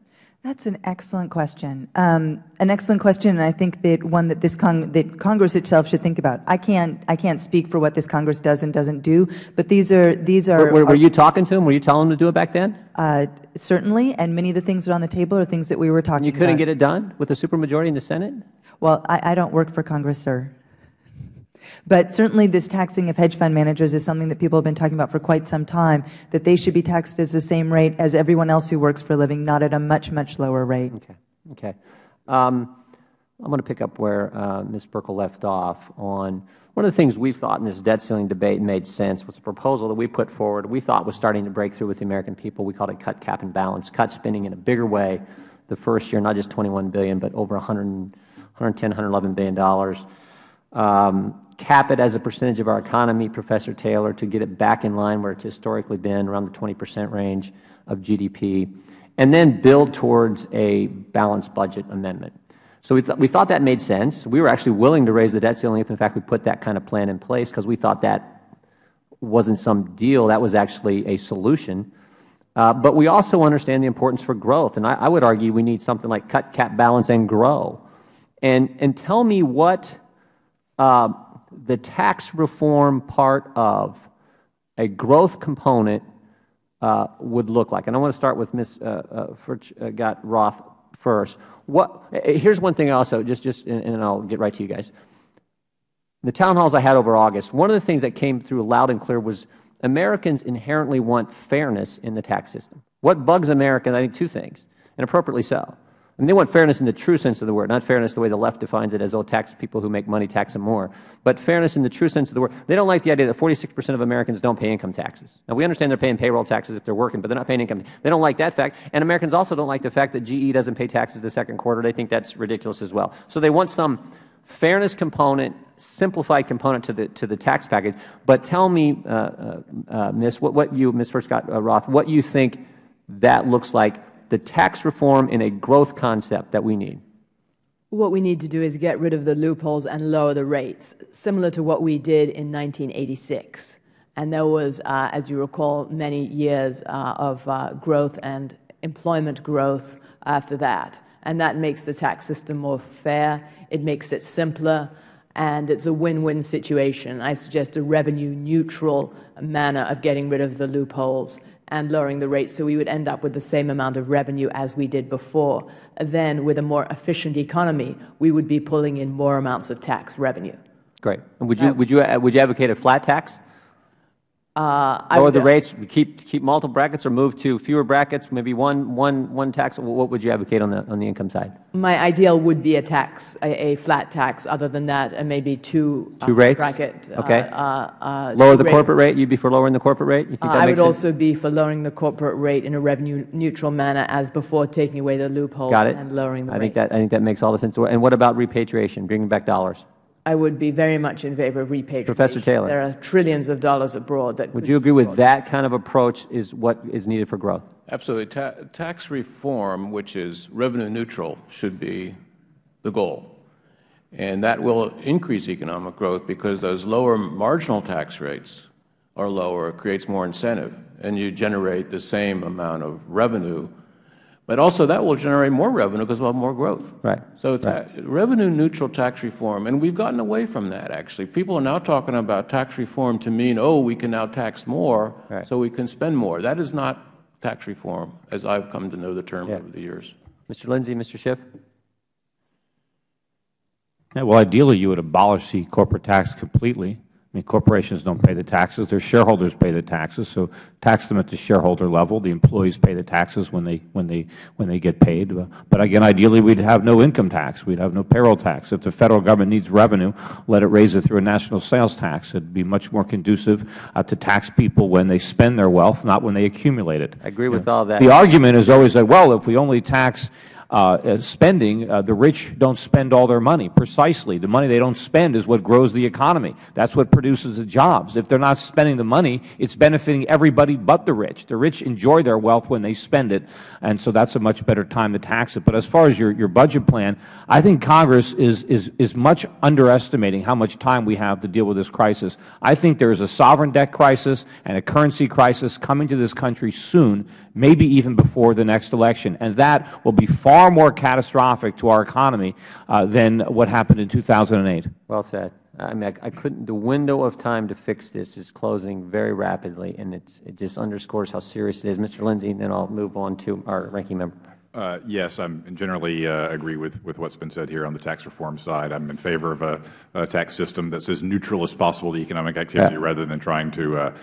That's an excellent question. An excellent question, and I think that one that that Congress itself should think about. I can't speak for what this Congress does and doesn't do, but these are. Were you talking to them? Were you telling them to do it back then? Certainly, and many of the things that are on the table are things that we were talking about. You couldn't get it done with a supermajority in the Senate? Well, I don't work for Congress, sir. But certainly this taxing of hedge fund managers is something that people have been talking about for quite some time, that they should be taxed as the same rate as everyone else who works for a living, not at a much, much lower rate. Okay. I'm going to pick up where Ms. Burkle left off on one of the things we thought in this debt ceiling debate made sense was a proposal that we put forward we thought was starting to break through with the American people. We called it cut, cap, and balance, cut spending in a bigger way the first year, not just $21 billion, but over $110, $111 billion. Cap it as a percentage of our economy, Professor Taylor, to get it back in line where it's historically been, around the 20% range of GDP, and then build towards a balanced budget amendment. So we thought that made sense. We were actually willing to raise the debt ceiling if, in fact, we put that kind of plan in place because we thought that wasn't some deal. That was actually a solution. But we also understand the importance for growth, and I would argue we need something like cut, cap, balance, and grow. And tell me what the tax reform part of a growth component would look like. And I want to start with Ms. Roth first. Here's one thing also, and I'll get right to you guys. The town halls I had over August, one of the things that came through loud and clear was Americans inherently want fairness in the tax system. What bugs Americans, I think, 2 things, and appropriately so. And they want fairness in the true sense of the word, not fairness the way the left defines it as, oh, tax people who make money, tax them more. But fairness in the true sense of the word. They don't like the idea that 46% of Americans don't pay income taxes. Now, we understand they're paying payroll taxes if they're working, but they're not paying income. They don't like that fact. And Americans also don't like the fact that GE doesn't pay taxes the second quarter. They think that's ridiculous as well. So they want some fairness component simplified component to the tax package. But tell me, Ms. First Scott Roth, what you think that looks like, the tax reform in a growth concept that we need. What we need to do is get rid of the loopholes and lower the rates, similar to what we did in 1986. And there was, as you recall, many years of growth and employment growth after that. And that makes the tax system more fair, it makes it simpler, and it's a win-win situation. I suggest a revenue-neutral manner of getting rid of the loopholes and lowering the rates, so we would end up with the same amount of revenue as we did before. Then, with a more efficient economy, we would be pulling in more amounts of tax revenue. Great. And would you advocate a flat tax? Lower the rates, keep multiple brackets, or move to fewer brackets, maybe one tax? What would you advocate on the income side? My ideal would be a tax, a flat tax. Other than that, and maybe two rates. Bracket. Okay. Lower the corporate rate. You'd be for lowering the corporate rate. You think that I makes would sense? also be for lowering the corporate rate in a revenue-neutral manner, as before, taking away the loophole and lowering the rates. I think that makes all the sense. And what about repatriation, bringing back dollars? I would be very much in favor of repatriation. Professor Taylor. There are trillions of dollars abroad that would you agree with that kind of approach is what is needed for growth? Absolutely. Tax reform, which is revenue neutral, should be the goal. And that will increase economic growth because those lower marginal tax rates are lower, it creates more incentive, and you generate the same amount of revenue. But also that will generate more revenue because we'll have more growth. Right. So revenue-neutral tax reform, and we've gotten away from that, actually. People are now talking about tax reform to mean, oh, we can now tax more so we can spend more. That is not tax reform, as I've come to know the term over the years. Mr. Lindsay, Mr. Schiff? Yeah, well, ideally, you would abolish the corporate tax completely. I mean, corporations don't pay the taxes. Their shareholders pay the taxes. So tax them at the shareholder level. The employees pay the taxes when they get paid. But again, ideally, we'd have no income tax. We'd have no payroll tax. If the Federal Government needs revenue, let it raise it through a national sales tax. It'd be much more conducive to tax people when they spend their wealth, not when they accumulate it. I agree with all that. The argument is always that, well, if we only tax spending, the rich don't spend all their money. Precisely. The money they don't spend is what grows the economy. That's what produces the jobs. If they're not spending the money, it's benefiting everybody but the rich. The rich enjoy their wealth when they spend it, and so that's a much better time to tax it. But as far as your budget plan, I think Congress is much underestimating how much time we have to deal with this crisis. I think there is a sovereign debt crisis and a currency crisis coming to this country soon, maybe even before the next election, and that will be far more catastrophic to our economy than what happened in 2008. Well said. I mean, I couldn't. The window of time to fix this is closing very rapidly, and it just underscores how serious it is. Mr. Lindsay, and then I'll move on to our ranking member. Yes, I generally agree with what's been said here on the tax reform side. I'm in favor of a tax system that's as neutral as possible to economic activity rather than trying to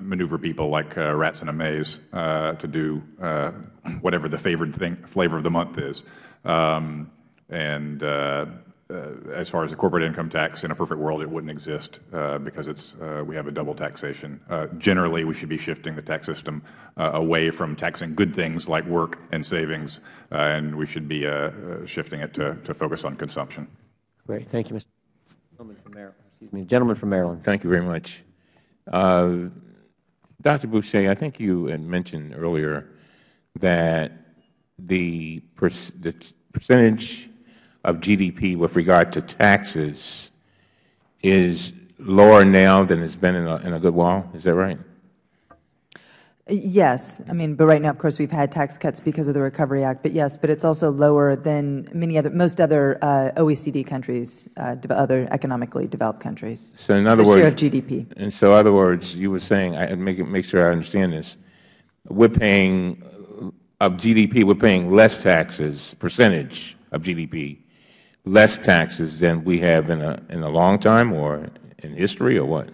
maneuver people like rats in a maze to do whatever the favored flavor of the month is. As far as the corporate income tax, in a perfect world, it wouldn't exist because we have a double taxation. Generally, we should be shifting the tax system away from taxing good things like work and savings, and we should be shifting it to focus on consumption. Great. Thank you, Mr. Gentleman from Maryland. Thank you very much. Dr. Boucher, I think you had mentioned earlier that the percentage of GDP with regard to taxes is lower now than it's been in a good while. Is that right? Yes. I mean, but right now, of course, we've had tax cuts because of the Recovery Act. But yes, but it's also lower than most other OECD countries, other economically developed countries. So in other words, share of GDP. And so, in other words, you were saying, make sure I understand this. We're paying of GDP. We're paying less taxes, percentage of GDP, less taxes than we have in a long time, or in history, or what?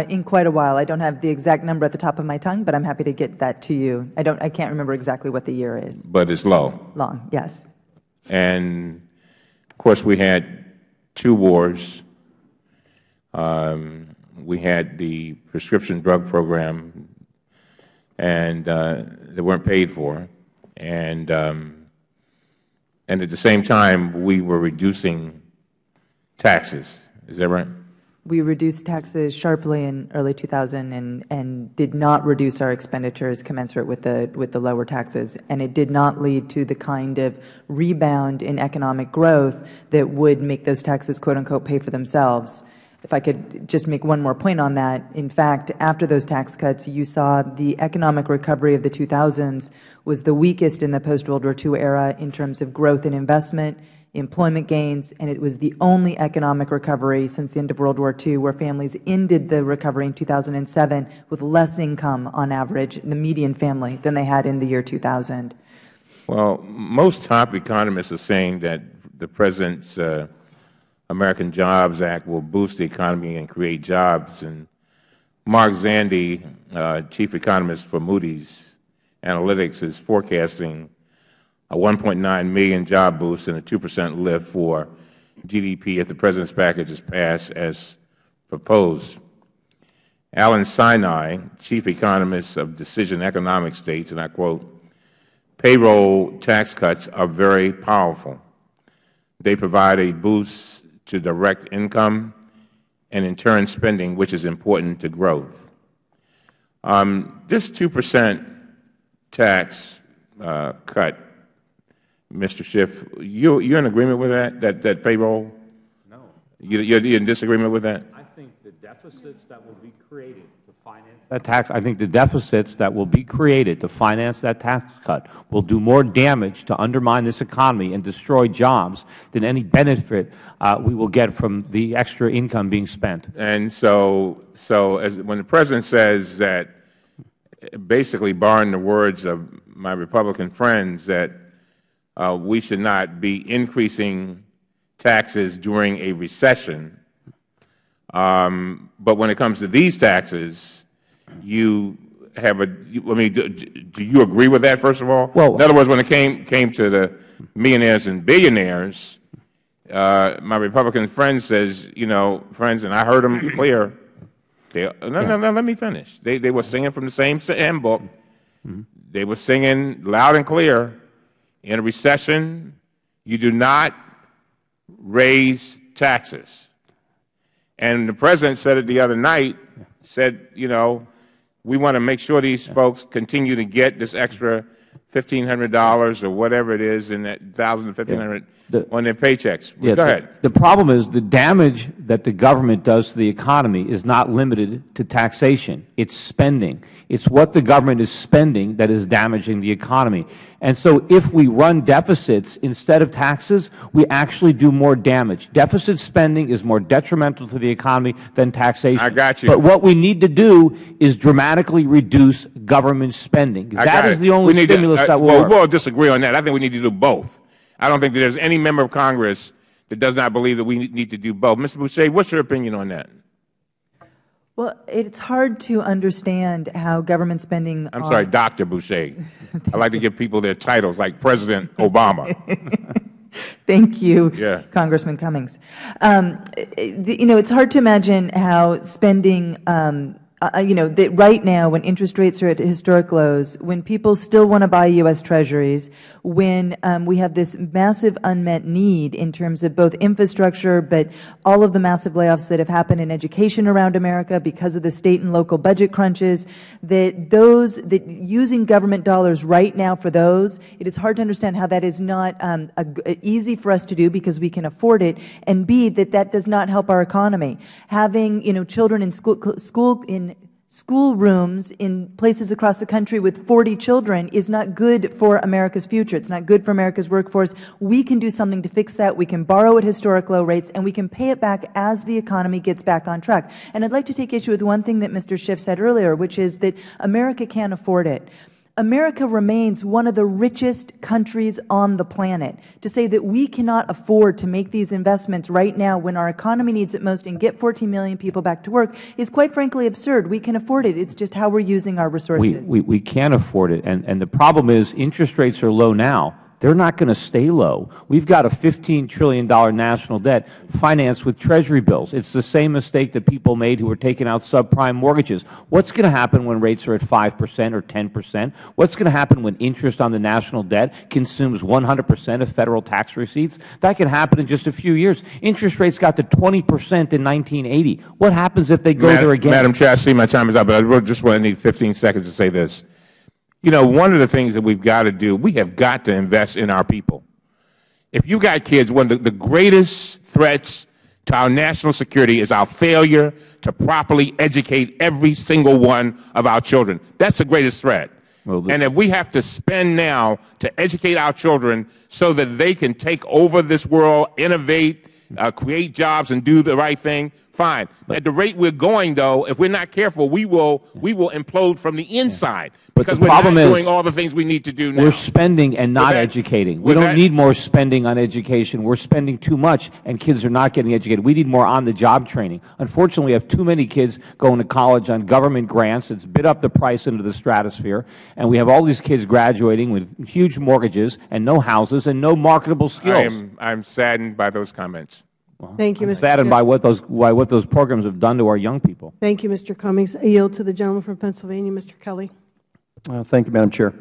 In quite a while. I don't have the exact number at the top of my tongue, but I'm happy to get that to you. I can't remember exactly what the year is. But it's low. Long, yes. And of course, we had 2 wars. We had the prescription drug program, and they weren't paid for, and at the same time, we were reducing taxes. Is that right? We reduced taxes sharply in early 2000 and did not reduce our expenditures commensurate with the lower taxes. And it did not lead to the kind of rebound in economic growth that would make those taxes, quote unquote, pay for themselves. If I could just make one more point on that, in fact, after those tax cuts, you saw the economic recovery of the 2000s was the weakest in the post-World War II era in terms of growth and investment, employment gains, and it was the only economic recovery since the end of World War II where families ended the recovery in 2007 with less income on average, the median family, than they had in the year 2000. Well, most top economists are saying that the President's American Jobs Act will boost the economy and create jobs. And Mark Zandi, chief economist for Moody's Analytics, is forecasting a 1.9 million job boost and a 2% lift for GDP if the President's package is passed as proposed. Alan Sinai, chief economist of Decision Economics, states, and I quote, "Payroll tax cuts are very powerful. They provide a boost to direct income and, in turn, spending, which is important to growth." This 2% tax cut, Mr. Schiff, you're in agreement with that payroll? No. You're in disagreement with that? I think the deficits that will be created to finance that tax, I think the deficits that will be created to finance that tax cut will do more damage to undermine this economy and destroy jobs than any benefit we will get from the extra income being spent. And so when the President says that, basically borrowing the words of my Republican friends, that we should not be increasing taxes during a recession, but when it comes to these taxes, you have do you agree with that, first of all? Well, in other words, when it came to the millionaires and billionaires, my Republican friend says, friends, and I heard them clear. No, let me finish. They were singing from the same handbook. They were singing loud and clear. In a recession, you do not raise taxes. And the President said it the other night, said, we want to make sure these folks continue to get this extra $1,500 or whatever it is in that $1,000 to $1,500 on their paychecks. Go ahead. The problem is the damage that the government does to the economy is not limited to taxation. It's spending. It's what the government is spending that is damaging the economy. And so if we run deficits instead of taxes, we actually do more damage. Deficit spending is more detrimental to the economy than taxation. I got you. But what we need to do is dramatically reduce government spending. That is the only stimulus that will work. We'll disagree on that. I think we need to do both. I don't think that there's any member of Congress that does not believe that we need to do both. Mr. Boucher, what's your opinion on that? Well, it's hard to understand how government spending I'm sorry, Dr. Boucher. I like to give people their titles, like President Obama. Thank you, Congressman Cummings. It's hard to imagine how spending that right now, when interest rates are at historic lows, when people still want to buy U.S. Treasuries, when we have this massive unmet need in terms of both infrastructure, but all of the massive layoffs that have happened in education around America because of the state and local budget crunches, that using government dollars right now for those, it is hard to understand how that is not easy for us to do because we can afford it, and B, that does not help our economy. Having children in school rooms in places across the country with 40 children is not good for America's future. It's not good for America's workforce. We can do something to fix that. We can borrow at historic low rates, and we can pay it back as the economy gets back on track. And I'd like to take issue with one thing that Mr. Schiff said earlier, which is that America can't afford it. America remains one of the richest countries on the planet. To say that we cannot afford to make these investments right now when our economy needs it most and get 14 million people back to work is quite frankly absurd. We can afford it. It's just how we're using our resources. We can afford it. And the problem is interest rates are low now, They're not going to stay low. We've got a $15 trillion national debt financed with Treasury bills. It's the same mistake that people made who were taking out subprime mortgages. What's going to happen when rates are at 5% or 10%? What's going to happen when interest on the national debt consumes 100% of federal tax receipts? That can happen in just a few years. Interest rates got to 20% in 1980. What happens if they go there again? Madam Chair, I see my time is up, but I just want to need 15 seconds to say this. You know, one of the things that we've got to do, we have got to invest in our people. If you got kids, one of the greatest threats to our national security is our failure to properly educate every single one of our children. That's the greatest threat. And if we have to spend now to educate our children so that they can take over this world, innovate, create jobs, and do the right thing, fine. At the rate we're going, though, if we're not careful, we will implode from the inside because we're not doing all the things we need to do now. We're spending and not educating. We don't need more spending on education. We're spending too much, and kids are not getting educated. We need more on-the-job training. Unfortunately, we have too many kids going to college on government grants. It's bid up the price into the stratosphere, and we have all these kids graduating with huge mortgages and no houses and no marketable skills. I'm saddened by those comments. Thank you, Mr. Saddened by what those programs have done to our young people. Thank you, Mr. Cummings. I yield to the gentleman from Pennsylvania, Mr. Kelly. Thank you, Madam Chair.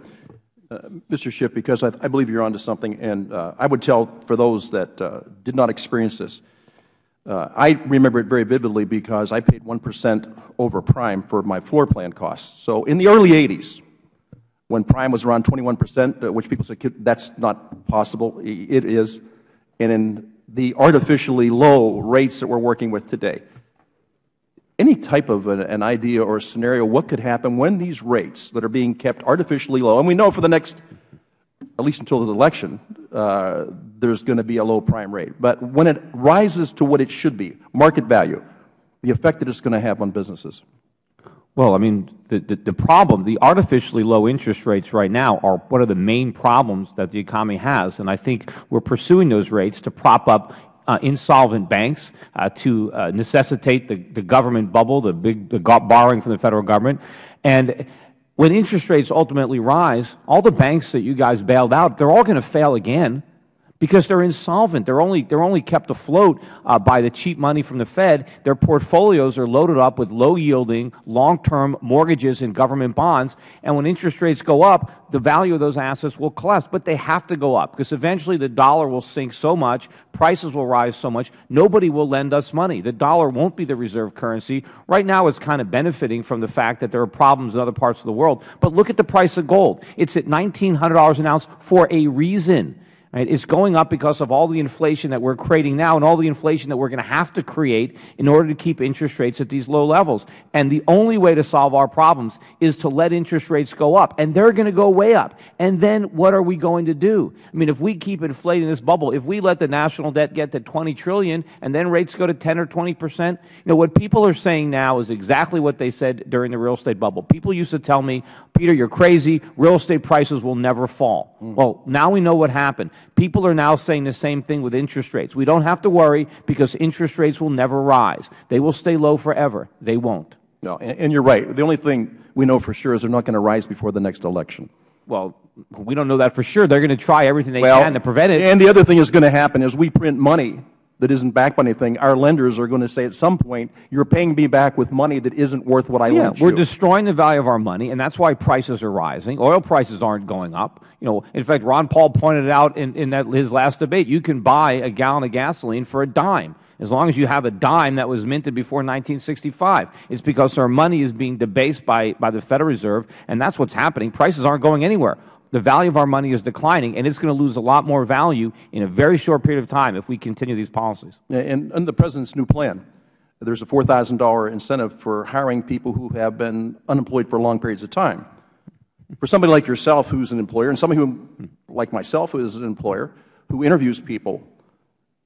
Mr. Schiff, because I believe you're onto something, and I would tell for those that did not experience this, I remember it very vividly because I paid 1% over prime for my floor plan costs. So in the early 80s, when prime was around 21%, which people said that's not possible, it is, and in the artificially low rates that we're working with today. Any type of an idea or a scenario, what could happen when these rates that are being kept artificially low, and we know for the next, at least until the election, there's going to be a low prime rate. But when it rises to what it should be, market value, the effect that it's going to have on businesses. Well, I mean, the problem, the artificially low interest rates right now are one of the main problems that the economy has, and I think we're pursuing those rates to prop up insolvent banks, to necessitate the government bubble, the borrowing from the Federal Government. And when interest rates ultimately rise, all the banks that you guys bailed out, they're all going to fail again, because they're insolvent. They're only kept afloat by the cheap money from the Fed. Their portfolios are loaded up with low-yielding, long-term mortgages and government bonds. And when interest rates go up, the value of those assets will collapse. But they have to go up, because eventually the dollar will sink so much, prices will rise so much, nobody will lend us money. The dollar won't be the reserve currency. Right now it's kind of benefiting from the fact that there are problems in other parts of the world. But look at the price of gold. It's at $1,900 an ounce for a reason. Right? It's going up because of all the inflation that we're creating now and all the inflation that we're going to have to create in order to keep interest rates at these low levels. And the only way to solve our problems is to let interest rates go up. And they're going to go way up. And then what are we going to do? I mean, if we keep inflating this bubble, if we let the national debt get to $20 trillion and then rates go to 10 or 20%, you know, what people are saying now is exactly what they said during the real estate bubble. People used to tell me, Peter, you're crazy. Real estate prices will never fall. Well, now we know what happened. People are now saying the same thing with interest rates. We don't have to worry because interest rates will never rise. They will stay low forever. They won't. No, and you're right. The only thing we know for sure is they're not going to rise before the next election. Well, we don't know that for sure. They're going to try everything they can to prevent it. And the other thing is going to happen is we print money that isn't backed by anything. Our lenders are going to say at some point, you're paying me back with money that isn't worth what I lent you. We're destroying the value of our money, and that's why prices are rising. Oil prices aren't going up. You know, in fact, Ron Paul pointed out in his last debate, you can buy a gallon of gasoline for a dime, as long as you have a dime that was minted before 1965. It's because our money is being debased by the Federal Reserve, and that's what's happening. Prices aren't going anywhere. The value of our money is declining, and it's going to lose a lot more value in a very short period of time if we continue these policies. And the President's new plan, there's a $4,000 incentive for hiring people who have been unemployed for long periods of time. For somebody like yourself who's an employer, and somebody who, like myself, who is an employer, who interviews people,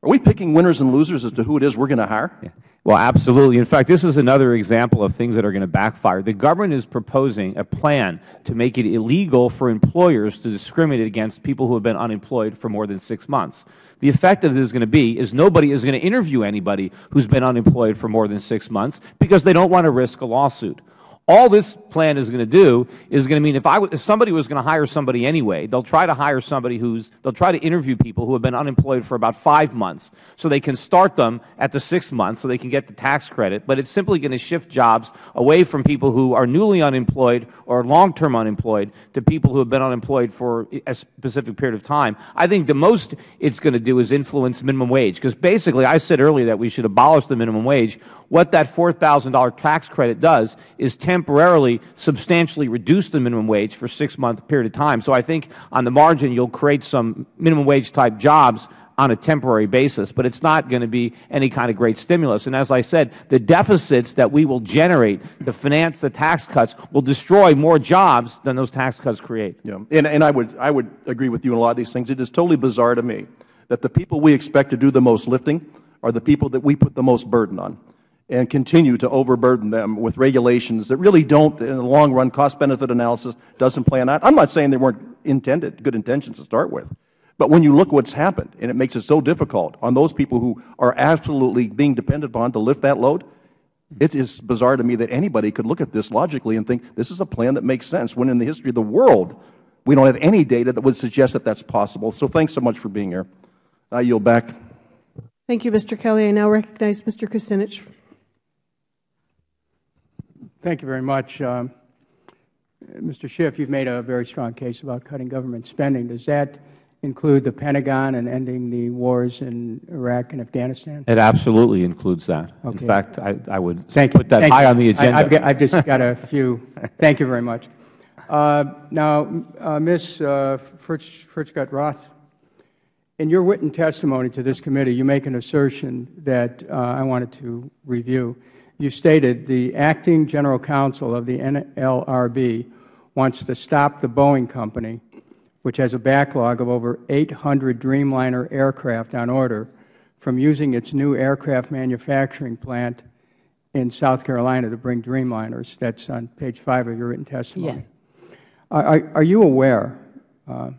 are we picking winners and losers as to who it is we're going to hire? Yeah. Well, absolutely. In fact, this is another example of things that are going to backfire. The government is proposing a plan to make it illegal for employers to discriminate against people who have been unemployed for more than 6 months. The effect of this is going to be is nobody is going to interview anybody who's been unemployed for more than 6 months because they don't want to risk a lawsuit. All this plan is going to do is going to mean if somebody was going to hire somebody anyway, they'll try to hire somebody they'll try to interview people who have been unemployed for about 5 months so they can start them at the 6th month so they can get the tax credit. But it's simply going to shift jobs away from people who are newly unemployed or long-term unemployed to people who have been unemployed for a specific period of time. I think the most it's going to do is influence minimum wage, because basically I said earlier that we should abolish the minimum wage. What that $4,000 tax credit does is temporarily substantially reduce the minimum wage for a 6-month period of time. So I think on the margin you'll create some minimum wage type jobs on a temporary basis, but it's not going to be any kind of great stimulus. And as I said, the deficits that we will generate to finance the tax cuts will destroy more jobs than those tax cuts create. Yeah. And I would agree with you on a lot of these things. It is totally bizarre to me that the people we expect to do the most lifting are the people that we put the most burden on, and continue to overburden them with regulations that really don't, in the long run, cost-benefit analysis doesn't plan out. I'm not saying they weren't good intentions to start with, but when you look what's happened, and it makes it so difficult on those people who are absolutely being depended upon to lift that load, it is bizarre to me that anybody could look at this logically and think this is a plan that makes sense, when in the history of the world we don't have any data that would suggest that that's possible. So thanks so much for being here. I yield back. Thank you, Mr. Kelly. I now recognize Mr. Kucinich. Thank you very much. Mr. Schiff, you've made a very strong case about cutting government spending. Does that include the Pentagon and ending the wars in Iraq and Afghanistan? It absolutely includes that. Okay. In fact, I would put that high on the agenda. I've just got a few. Thank you very much. Now, Ms. Furchtgott-Roth, in your written testimony to this committee, you make an assertion that I wanted to review. You stated the acting general counsel of the NLRB wants to stop the Boeing company, which has a backlog of over 800 Dreamliner aircraft on order, from using its new aircraft manufacturing plant in South Carolina to bring Dreamliners. That's on page 5 of your written testimony. Yes. Are you aware,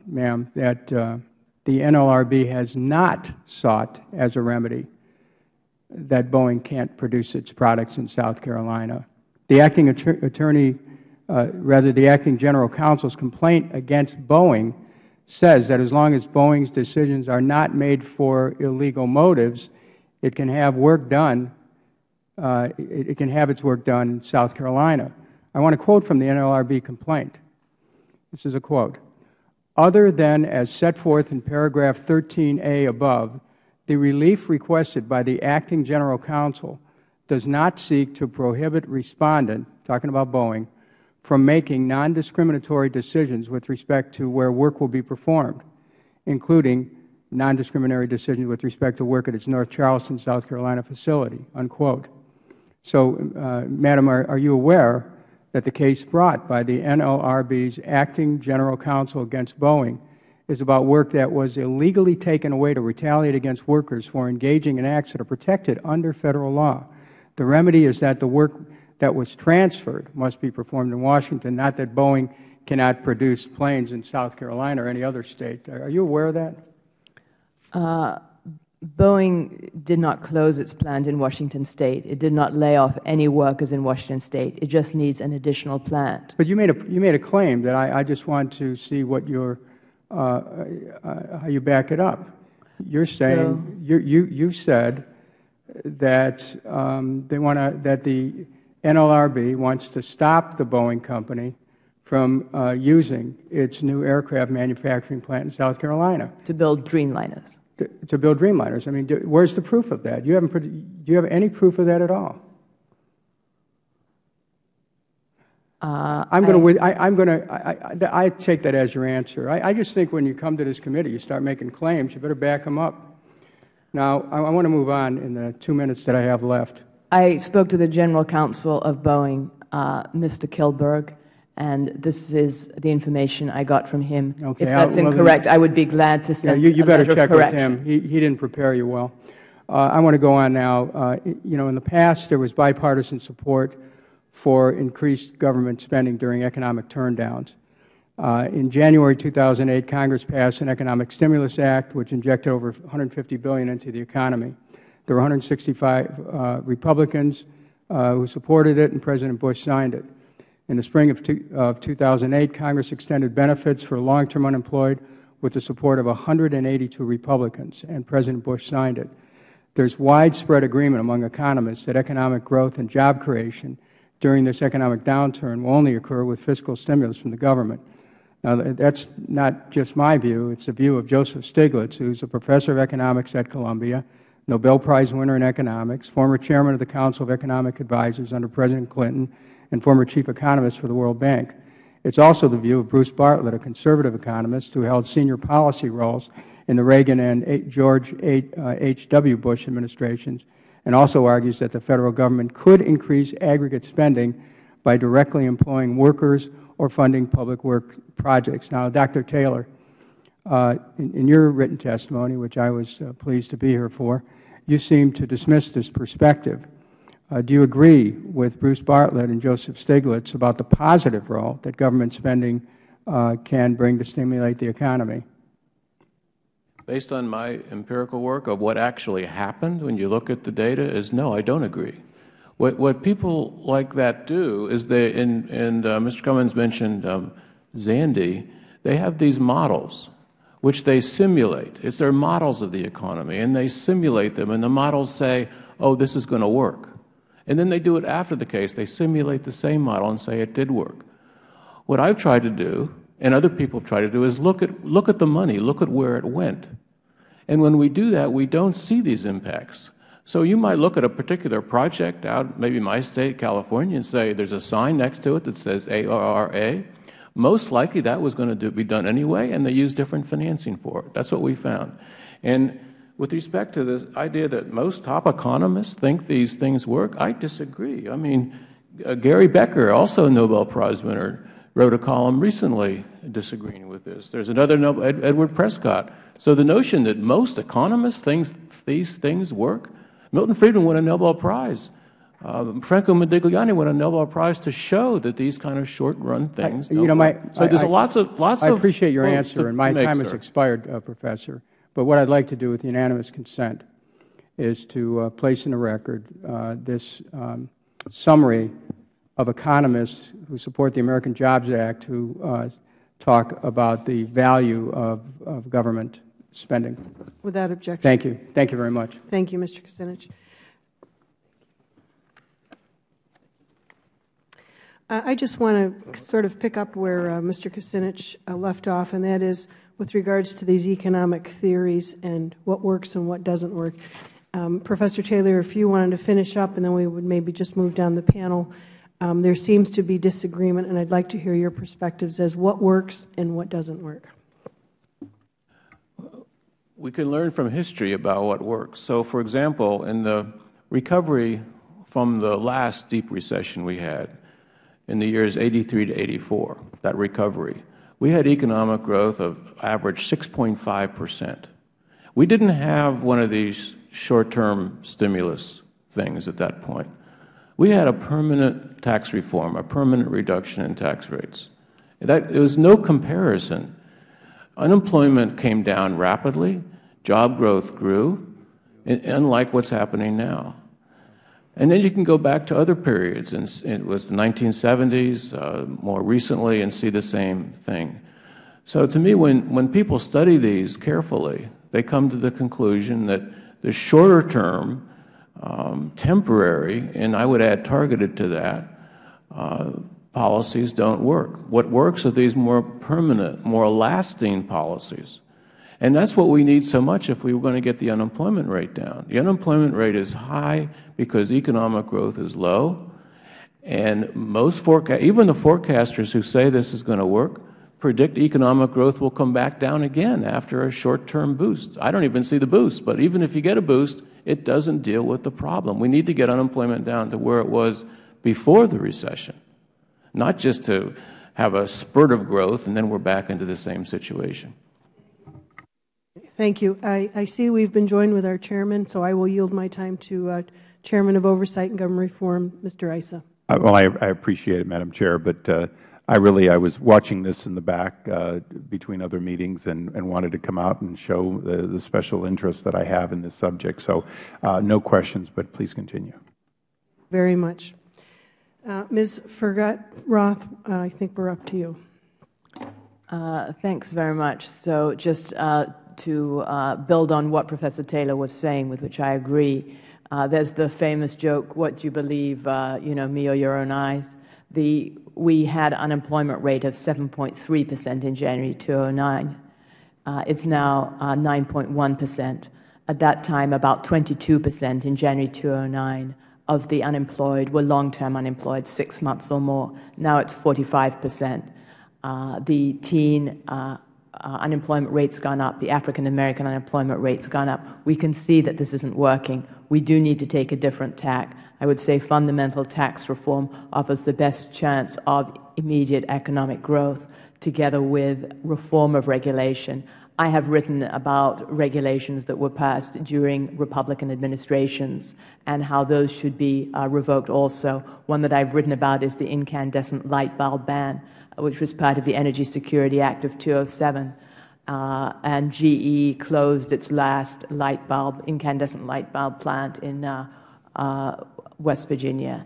ma'am, that the NLRB has not sought as a remedy that Boeing can't produce its products in South Carolina? The acting the acting general counsel's complaint against Boeing says that as long as Boeing's decisions are not made for illegal motives, it can have work done. It can have its work done in South Carolina. I want to quote from the NLRB complaint. This is a quote. Other than as set forth in paragraph 13A above, the relief requested by the acting general counsel does not seek to prohibit respondent, talking about Boeing, from making non-discriminatory decisions with respect to where work will be performed, including non-discriminatory decisions with respect to work at its North Charleston, South Carolina facility, unquote. So, Madam, are you aware that the case brought by the NLRB's acting general counsel against Boeing is about work that was illegally taken away to retaliate against workers for engaging in acts that are protected under Federal law? The remedy is that the work that was transferred must be performed in Washington, not that Boeing cannot produce planes in South Carolina or any other state. Are you aware of that? Boeing did not close its plant in Washington State. It did not lay off any workers in Washington State. It just needs an additional plant. But you made a claim that I just want to see what your how you back it up. You're saying you said that that the NLRB wants to stop the Boeing company from using its new aircraft manufacturing plant in South Carolina to build Dreamliners. To build Dreamliners. I mean, where's the proof of that? Do you have any proof of that at all? I take that as your answer. I just think when you come to this committee, you start making claims, you better back them up. Now, I want to move on in the 2 minutes that I have left. I spoke to the General Counsel of Boeing, Mr. Kilberg, and this is the information I got from him. Okay, if that's incorrect, I would be glad to send you better check with correction. him. He didn't prepare you well. I want to go on now. In the past, there was bipartisan support for increased government spending during economic turndowns. In January 2008, Congress passed an Economic Stimulus Act, which injected over $150 billion into the economy. There were 165 Republicans who supported it, and President Bush signed it. In the spring of 2008, Congress extended benefits for long-term unemployed with the support of 182 Republicans, and President Bush signed it. There is widespread agreement among economists that economic growth and job creation during this economic downturn will only occur with fiscal stimulus from the government. Now, that's not just my view. It's the view of Joseph Stiglitz, who is a professor of economics at Columbia, Nobel Prize winner in economics, former chairman of the Council of Economic Advisors under President Clinton, and former chief economist for the World Bank. It's also the view of Bruce Bartlett, a conservative economist who held senior policy roles in the Reagan and George H.W. Bush administrations, and also argues that the Federal Government could increase aggregate spending by directly employing workers or funding public work projects. Now, Dr. Taylor, in your written testimony, which I was pleased to be here for, you seem to dismiss this perspective. Do you agree with Bruce Bartlett and Joseph Stiglitz about the positive role that government spending can bring to stimulate the economy? Based on my empirical work of what actually happened when you look at the data is no, I don't agree. What people like that do is they, and Mr. Cummings mentioned Zandy, they have these models which they simulate. It's their models of the economy, and they simulate them, and the models say, oh, this is going to work. And then they do it after the case. They simulate the same model and say it did work. What I've tried to do, and other people have tried to do, is look at the money, look at where it went. And when we do that, we don't see these impacts. So you might look at a particular project out, maybe my state, California, and say there's a sign next to it that says ARRA. Most likely that was going to be done anyway, and they use different financing for it. That's what we found. And with respect to the idea that most top economists think these things work, I disagree. I mean, Gary Becker, also a Nobel Prize winner, wrote a column recently disagreeing with this. There's another, Edward Prescott. So the notion that most economists think these things work, Milton Friedman won a Nobel Prize. Franco Modigliani won a Nobel Prize to show that these kind of short-run things don't work. So there's lots of I appreciate your answer, and my time has expired, Professor. But what I'd like to do with unanimous consent is to place in the record this summary of economists who support the American Jobs Act who talk about the value of government spending. Without objection. Thank you. Thank you very much. Thank you, Mr. Kucinich. I just want to sort of pick up where Mr. Kucinich left off, and that is with regards to these economic theories and what works and what doesn't work. Professor Taylor, if you wanted to finish up, and then we would maybe just move down the panel. There seems to be disagreement, and I'd like to hear your perspectives as what works and what doesn't work. We can learn from history about what works. So, for example, in the recovery from the last deep recession we had in the years '83 to '84, that recovery, we had economic growth of average 6.5%. We didn't have one of these short-term stimulus things at that point. We had a permanent tax reform, a permanent reduction in tax rates. There was no comparison. Unemployment came down rapidly. Job growth grew, unlike what's happening now. And then you can go back to other periods, and it was the 1970s, more recently, and see the same thing. So to me, when people study these carefully, they come to the conclusion that the shorter term, temporary, and I would add targeted to that, policies don't work. What works are these more permanent, more lasting policies. And that's what we need so much if we were going to get the unemployment rate down. The unemployment rate is high because economic growth is low, and even the forecasters who say this is going to work predict economic growth will come back down again after a short-term boost. I don't even see the boost, but even if you get a boost, it doesn't deal with the problem. We need to get unemployment down to where it was before the recession, not just to have a spurt of growth and then we're back into the same situation. Thank you. I see we've been joined with our chairman, so I will yield my time to Chairman of Oversight and Government Reform, Mr. Issa. Well, I appreciate it, Madam Chair, but I was watching this in the back between other meetings and wanted to come out and show the special interest that I have in this subject. So no questions, but please continue. Very much. Ms. Fergat-Roth, I think we're up to you. Thanks very much. So just to build on what Professor Taylor was saying, with which I agree, there's the famous joke, what do you believe, me or your own eyes? We had an unemployment rate of 7.3% in January 2009. It's now 9.1%. At that time, about 22% in January 2009 of the unemployed were long-term unemployed, 6 months or more. Now it's 45%. The teen unemployment rate's gone up. The African-American unemployment rate's gone up. We can see that this isn't working. We do need to take a different tack. I would say fundamental tax reform offers the best chance of immediate economic growth, together with reform of regulation. I have written about regulations that were passed during Republican administrations and how those should be revoked also. One that I've written about is the incandescent light bulb ban, which was part of the Energy Security Act of 2007. And GE closed its last incandescent light bulb plant in West Virginia.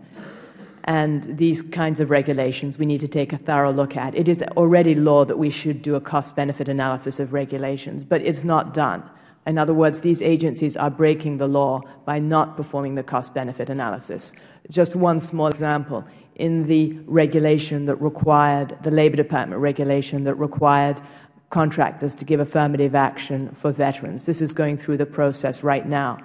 And these kinds of regulations we need to take a thorough look at. It is already law that we should do a cost-benefit analysis of regulations, but it's not done. In other words, these agencies are breaking the law by not performing the cost-benefit analysis. Just one small example. In the regulation that required, the Labor Department regulation that required contractors to give affirmative action for veterans, this is going through the process right now.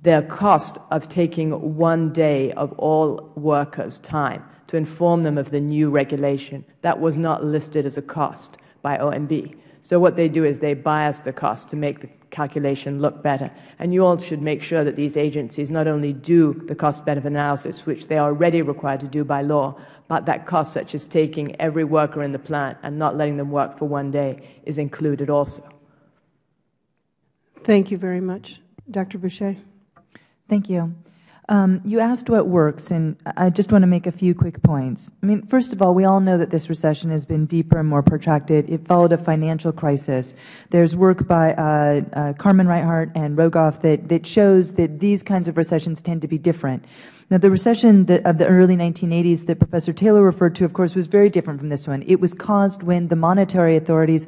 The cost of taking 1 day of all workers' time to inform them of the new regulation, that was not listed as a cost by OMB. So what they do is they bias the cost to make the calculation look better. And you all should make sure that these agencies not only do the cost-benefit analysis, which they are already required to do by law, but that cost, such as taking every worker in the plant and not letting them work for 1 day, is included also. Thank you very much. Dr. Boucher. Thank you. You asked what works, and I just want to make a few quick points. I mean, first of all, we all know that this recession has been deeper and more protracted. It followed a financial crisis. There's work by Carmen Reichardt and Rogoff that shows that these kinds of recessions tend to be different. Now, the recession of the early 1980s that Professor Taylor referred to, of course, was very different from this one. It was caused when the monetary authorities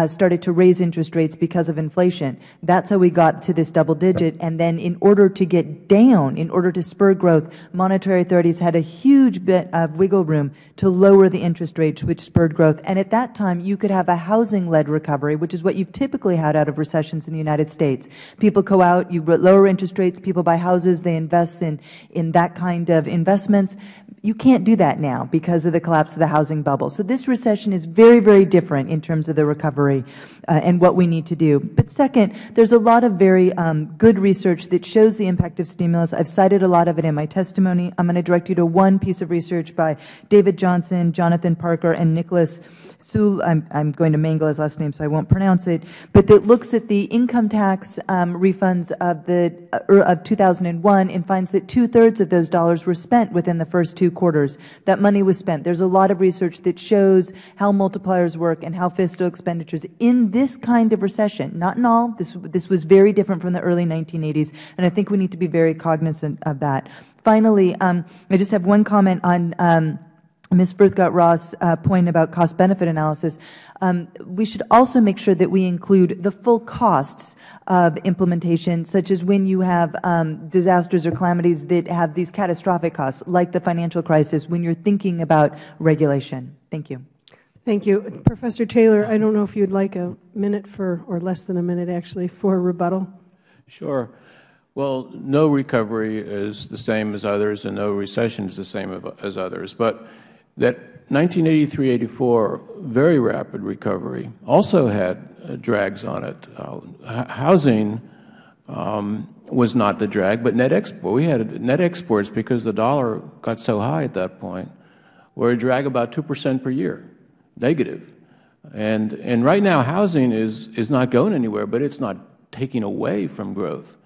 started to raise interest rates because of inflation. That's how we got to this double digit. And then in order to get down, in order to spur growth, monetary authorities had a huge bit of wiggle room to lower the interest rates, which spurred growth. And at that time, you could have a housing-led recovery, which is what you've typically had out of recessions in the United States. People go out, you lower interest rates, people buy houses, they invest in that kind of investments. You can't do that now because of the collapse of the housing bubble. So this recession is very, very different in terms of the recovery and what we need to do. But second, there's a lot of very good research that shows the impact of stimulus. I've cited a lot of it in my testimony. I'm going to direct you to one piece of research by David Johnson, Jonathan Parker, and Nicholas Sewell. I'm going to mangle his last name, so I won't pronounce it, but that looks at the income tax refunds of 2001 and finds that 2/3 of those dollars were spent within the first 2 quarters. That money was spent. There's a lot of research that shows how multipliers work and how fiscal expenditures in this kind of recession, not in all, this was very different from the early 1980s, and I think we need to be very cognizant of that. Finally, I just have one comment on Ms. Fergat-Roth's point about cost-benefit analysis. We should also make sure that we include the full costs of implementation, such as when you have disasters or calamities that have these catastrophic costs, like the financial crisis, when you're thinking about regulation. Thank you. Thank you. Professor Taylor, I don't know if you'd like a minute or less than a minute, actually, for rebuttal. Sure. Well, no recovery is the same as others, and no recession is the same as others. But that 1983-84 very rapid recovery also had drags on it. Housing was not the drag, but we had net exports, because the dollar got so high at that point, were a drag about 2% per year, negative. And right now housing is not going anywhere, but it's not taking away from growth.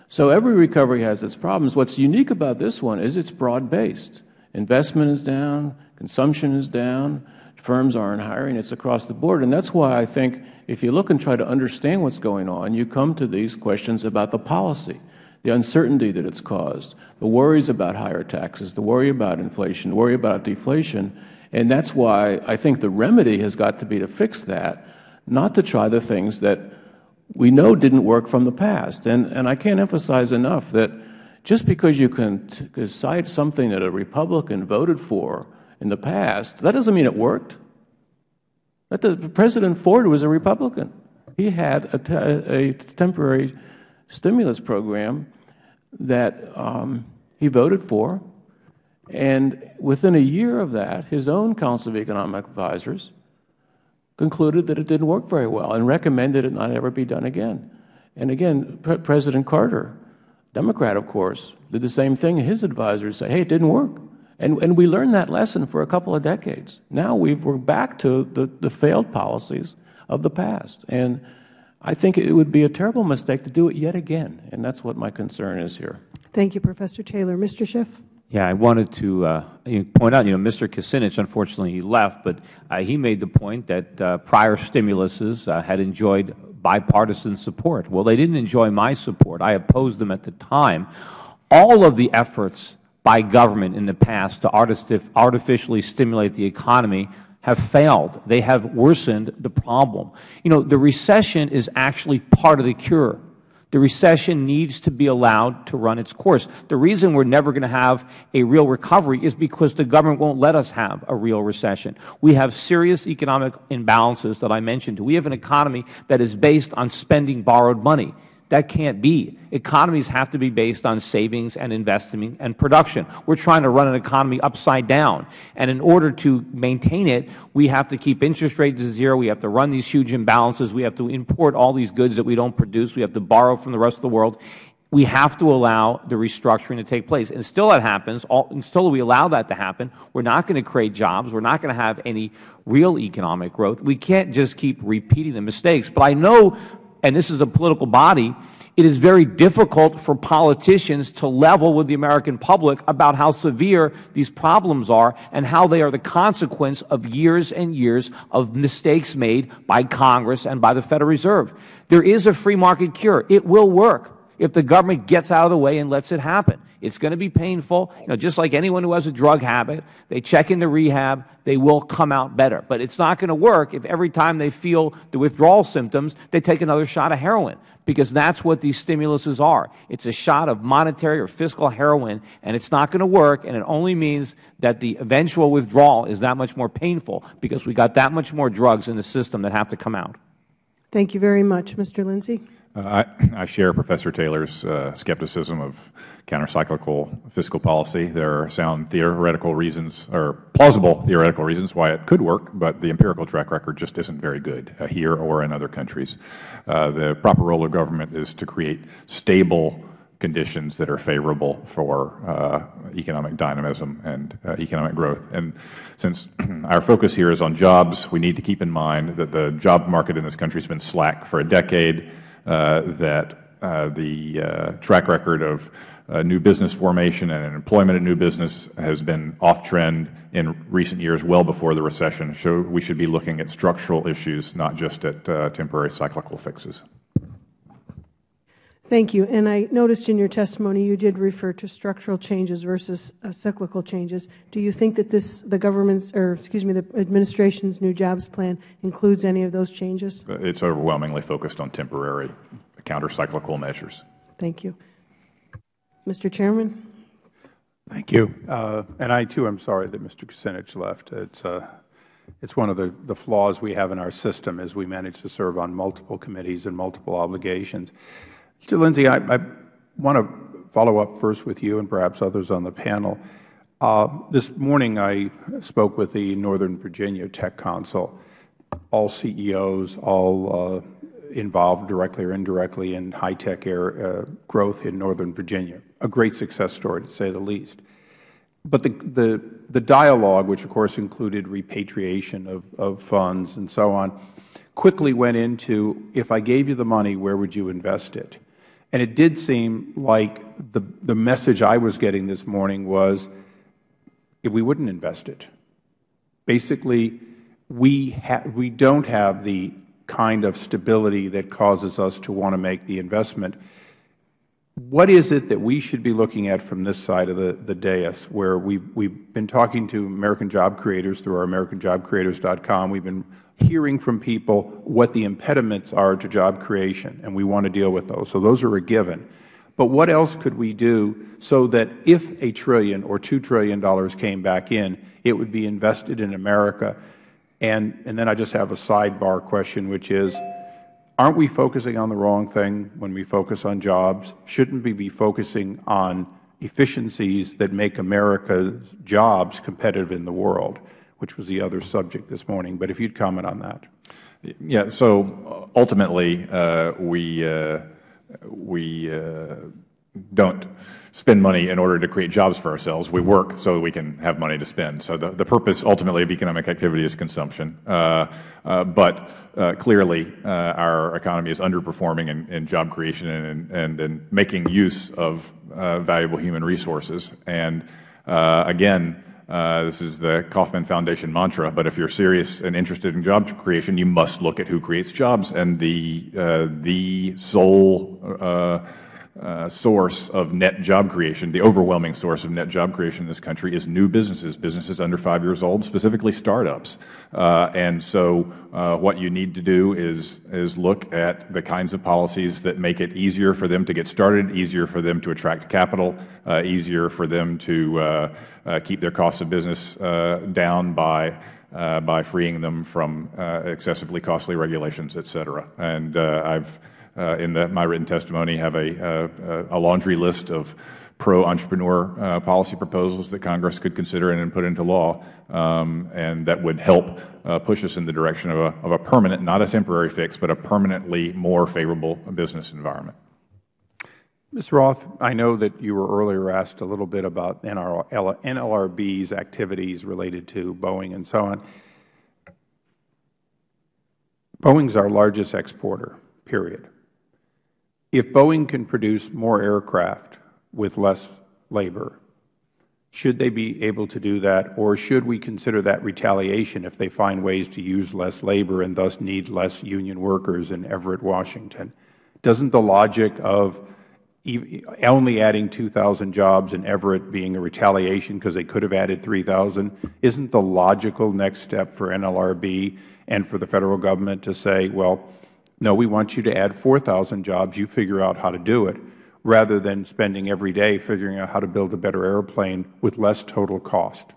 So every recovery has its problems. What's unique about this one is it's broad-based. Investment is down, consumption is down, firms aren't hiring, it's across the board. And that's why I think if you look and try to understand what's going on, you come to these questions about the policy. the uncertainty that it's caused, the worries about higher taxes, the worry about inflation, the worry about deflation. And that's why I think the remedy has got to be to fix that, not to try the things that we know didn't work from the past. And I can't emphasize enough that just because you can cite something that a Republican voted for in the past, that doesn't mean it worked. President Ford was a Republican. He had a temporary stimulus program that he voted for, and within a year of that, his own Council of Economic Advisors concluded that it didn't work very well and recommended it not ever be done again. And again, President Carter, Democrat of course, did the same thing. His advisors say, hey, it didn't work. And we learned that lesson for a couple of decades. Now we're back to the failed policies of the past. And I think it would be a terrible mistake to do it yet again. And that's what my concern is here. Thank you, Professor Taylor. Mr. Schiff? Yeah, I wanted to point out, Mr. Kucinich, unfortunately he left, but he made the point that prior stimuluses had enjoyed bipartisan support. Well, they didn't enjoy my support. I opposed them at the time. All of the efforts by government in the past to artificially stimulate the economy have failed. They have worsened the problem. The recession is actually part of the cure. The recession needs to be allowed to run its course. The reason we're never going to have a real recovery is because the government won't let us have a real recession. We have serious economic imbalances that I mentioned. We have an economy that is based on spending borrowed money. That can't be. Economies have to be based on savings and investing and production. We're trying to run an economy upside down. And in order to maintain it, we have to keep interest rates to zero. We have to run these huge imbalances. We have to import all these goods that we don't produce. We have to borrow from the rest of the world. We have to allow the restructuring to take place. And until that happens, until we allow that to happen, we're not going to create jobs. We're not going to have any real economic growth. We can't just keep repeating the mistakes. But I know, and this is a political body, it is very difficult for politicians to level with the American public about how severe these problems are and how they are the consequence of years and years of mistakes made by Congress and by the Federal Reserve. There is a free market cure. It will work if the government gets out of the way and lets it happen. It's going to be painful. Just like anyone who has a drug habit, they check into rehab, they will come out better. But it's not going to work if every time they feel the withdrawal symptoms, they take another shot of heroin, because that's what these stimuluses are. It's a shot of monetary or fiscal heroin, and it's not going to work, and it only means that the eventual withdrawal is that much more painful because we got that much more drugs in the system that have to come out. Thank you very much. Mr. Lindsay? I share Professor Taylor's skepticism of countercyclical fiscal policy. There are sound theoretical reasons, or plausible theoretical reasons why it could work, but the empirical track record just isn't very good here or in other countries. The proper role of government is to create stable conditions that are favorable for economic dynamism and economic growth. And since our focus here is on jobs, we need to keep in mind that the job market in this country has been slack for a decade, that the track record of new business formation and employment in new business has been off-trend in recent years, well before the recession. So we should be looking at structural issues, not just at temporary cyclical fixes. Thank you. And I noticed in your testimony you did refer to structural changes versus cyclical changes. Do you think that the government's, or excuse me, the administration's new jobs plan includes any of those changes? It's overwhelmingly focused on temporary counter-cyclical measures. Thank you. Mr. Chairman? Thank you. And I, too, am sorry that Mr. Kucinich left. It's one of the flaws we have in our system as we manage to serve on multiple committees and multiple obligations. Mr. Lindsay, I want to follow up first with you and perhaps others on the panel. This morning I spoke with the Northern Virginia Tech Council, all CEOs, all involved directly or indirectly in high-tech growth in Northern Virginia. A great success story, to say the least. But the dialogue, which of course included repatriation of funds and so on, quickly went into, if I gave you the money, where would you invest it? And it did seem like the message I was getting this morning was, we wouldn't invest it. Basically, we don't have the kind of stability that causes us to want to make the investment. what is it that we should be looking at from this side of the dais, where we've been talking to American job creators through our AmericanJobCreators.com. We've been hearing from people what the impediments are to job creation, and we want to deal with those. So those are a given. But what else could we do so that if $1 trillion or $2 trillion came back in, it would be invested in America? And then I just have a sidebar question, which is, aren't we focusing on the wrong thing when we focus on jobs? Shouldn't we be focusing on efficiencies that make America's jobs competitive in the world, which was the other subject this morning? But if you'd comment on that. Yeah, so ultimately, we don't spend money in order to create jobs for ourselves. We work so that we can have money to spend. So the purpose ultimately of economic activity is consumption. But clearly, our economy is underperforming in job creation and in making use of valuable human resources. And again, this is the Kauffman Foundation mantra, but if you're serious and interested in job creation, you must look at who creates jobs. And the sole source of net job creation, the overwhelming source of net job creation in this country, is new businesses, businesses under 5 years old, specifically startups. And so what you need to do is look at the kinds of policies that make it easier for them to get started, easier for them to attract capital, easier for them to keep their cost of business down by freeing them from excessively costly regulations, et cetera. And I've in my written testimony have a laundry list of pro-entrepreneur policy proposals that Congress could consider and then put into law, and that would help push us in the direction of a permanent, not a temporary fix, but a permanently more favorable business environment. Ms. Roth, I know that you were earlier asked a little bit about NLRB's activities related to Boeing and so on. Boeing's our largest exporter, period. If Boeing can produce more aircraft with less labor, should they be able to do that, or should we consider that retaliation if they find ways to use less labor and thus need less union workers in Everett, Washington? Doesn't the logic of only adding 2,000 jobs in Everett being a retaliation because they could have added 3,000, isn't the logical next step for NLRB and for the Federal Government to say, well, no, we want you to add 4,000 jobs, you figure out how to do it, rather than spending every day figuring out how to build a better airplane with less total cost?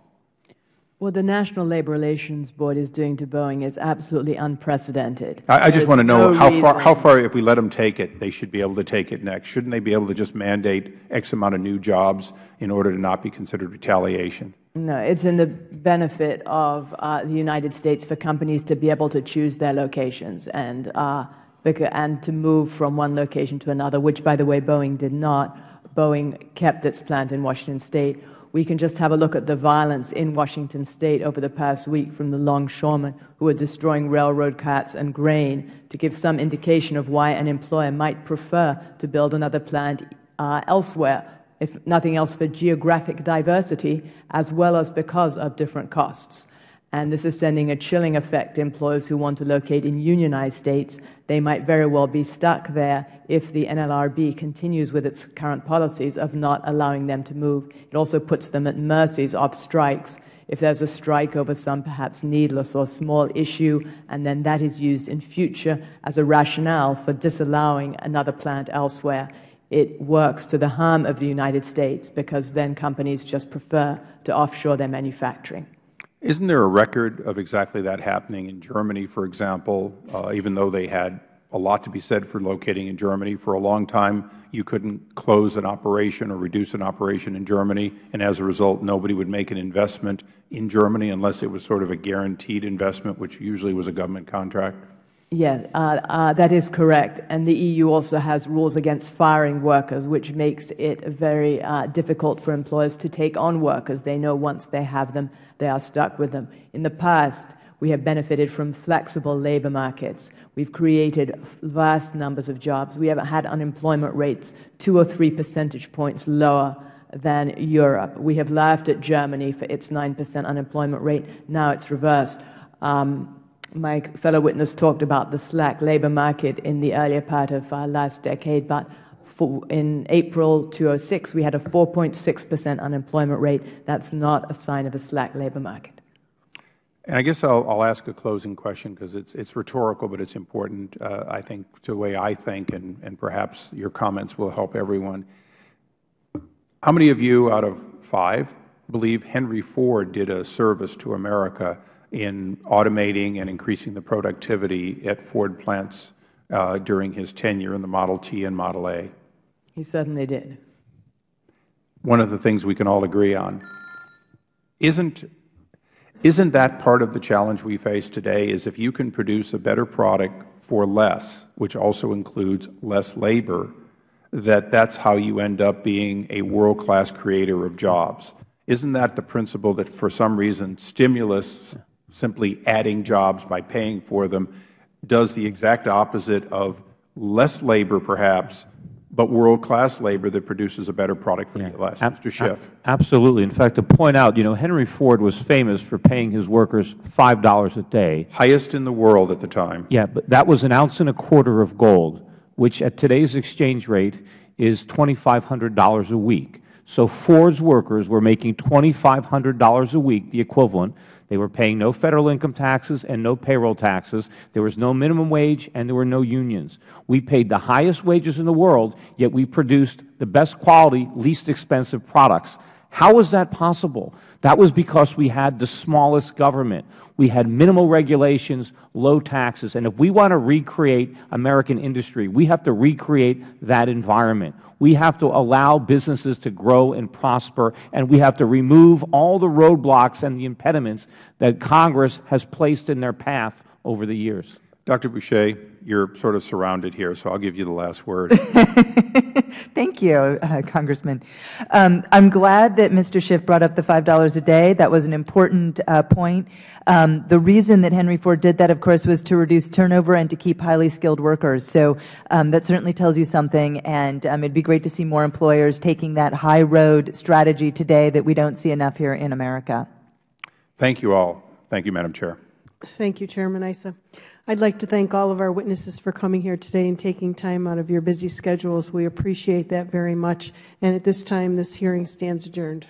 What the National Labor Relations Board is doing to Boeing is absolutely unprecedented. I just want to know how far, if we let them take it, they should be able to take it next. Shouldn't they be able to just mandate X amount of new jobs in order to not be considered retaliation? No, it's in the benefit of the United States for companies to be able to choose their locations and to move from one location to another, which, by the way, Boeing did not. Boeing kept its plant in Washington State. We can just have a look at the violence in Washington State over the past week from the longshoremen who are destroying railroad carts and grain to give some indication of why an employer might prefer to build another plant elsewhere, if nothing else for geographic diversity, as well as because of different costs. And this is sending a chilling effect to employers who want to locate in unionized states. They might very well be stuck there if the NLRB continues with its current policies of not allowing them to move. It also puts them at mercies of strikes. If there's a strike over some perhaps needless or small issue, and then that is used in future as a rationale for disallowing another plant elsewhere, it works to the harm of the United States, because then companies just prefer to offshore their manufacturing. Isn't there a record of exactly that happening in Germany, for example? Even though they had a lot to be said for locating in Germany, for a long time you couldn't close an operation or reduce an operation in Germany, and as a result nobody would make an investment in Germany unless it was sort of a guaranteed investment, which usually was a government contract? Yeah, that is correct. And the EU also has rules against firing workers, which makes it very difficult for employers to take on workers. They know once they have them, they are stuck with them. In the past, we have benefited from flexible labor markets. We've created vast numbers of jobs. We haven't had unemployment rates 2 or 3 percentage points lower than Europe. We have laughed at Germany for its 9% unemployment rate. Now it's reversed. My fellow witness talked about the slack labor market in the earlier part of last decade, but in April 2006, we had a 4.6% unemployment rate. That's not a sign of a slack labor market. And I guess I'll ask a closing question because it's rhetorical, but it's important, I think, to the way I think, and perhaps your comments will help everyone. How many of you out of 5 believe Henry Ford did a service to America in automating and increasing the productivity at Ford plants during his tenure in the Model T and Model A? He certainly did. One of the things we can all agree on. Isn't that part of the challenge we face today, is if you can produce a better product for less, which also includes less labor, that's how you end up being a world-class creator of jobs? Isn't that the principle that for some reason stimulus, simply adding jobs by paying for them, does the exact opposite of less labor perhaps, but world-class labor that produces a better product for less? Mr. Schiff. Absolutely. In fact, to point out, Henry Ford was famous for paying his workers $5 a day. Highest in the world at the time. Yeah, but that was 1.25 ounces of gold, which at today's exchange rate is $2,500 a week. So Ford's workers were making $2,500 a week, the equivalent. They were paying no federal income taxes and no payroll taxes. There was no minimum wage and there were no unions. We paid the highest wages in the world, yet we produced the best quality, least expensive products. How was that possible? That was because we had the smallest government. We had minimal regulations, low taxes. And if we want to recreate American industry, we have to recreate that environment. We have to allow businesses to grow and prosper, and we have to remove all the roadblocks and the impediments that Congress has placed in their path over the years. Dr. Boucher, you're sort of surrounded here, so I'll give you the last word. Thank you, Congressman. I'm glad that Mr. Schiff brought up the $5 a day. That was an important point. The reason that Henry Ford did that, of course, was to reduce turnover and to keep highly skilled workers. So that certainly tells you something, and it'd be great to see more employers taking that high road strategy today that we don't see enough here in America. Thank you all. Thank you, Madam Chair. Thank you, Chairman Issa. I'd like to thank all of our witnesses for coming here today and taking time out of your busy schedules. We appreciate that very much. And at this time, this hearing stands adjourned.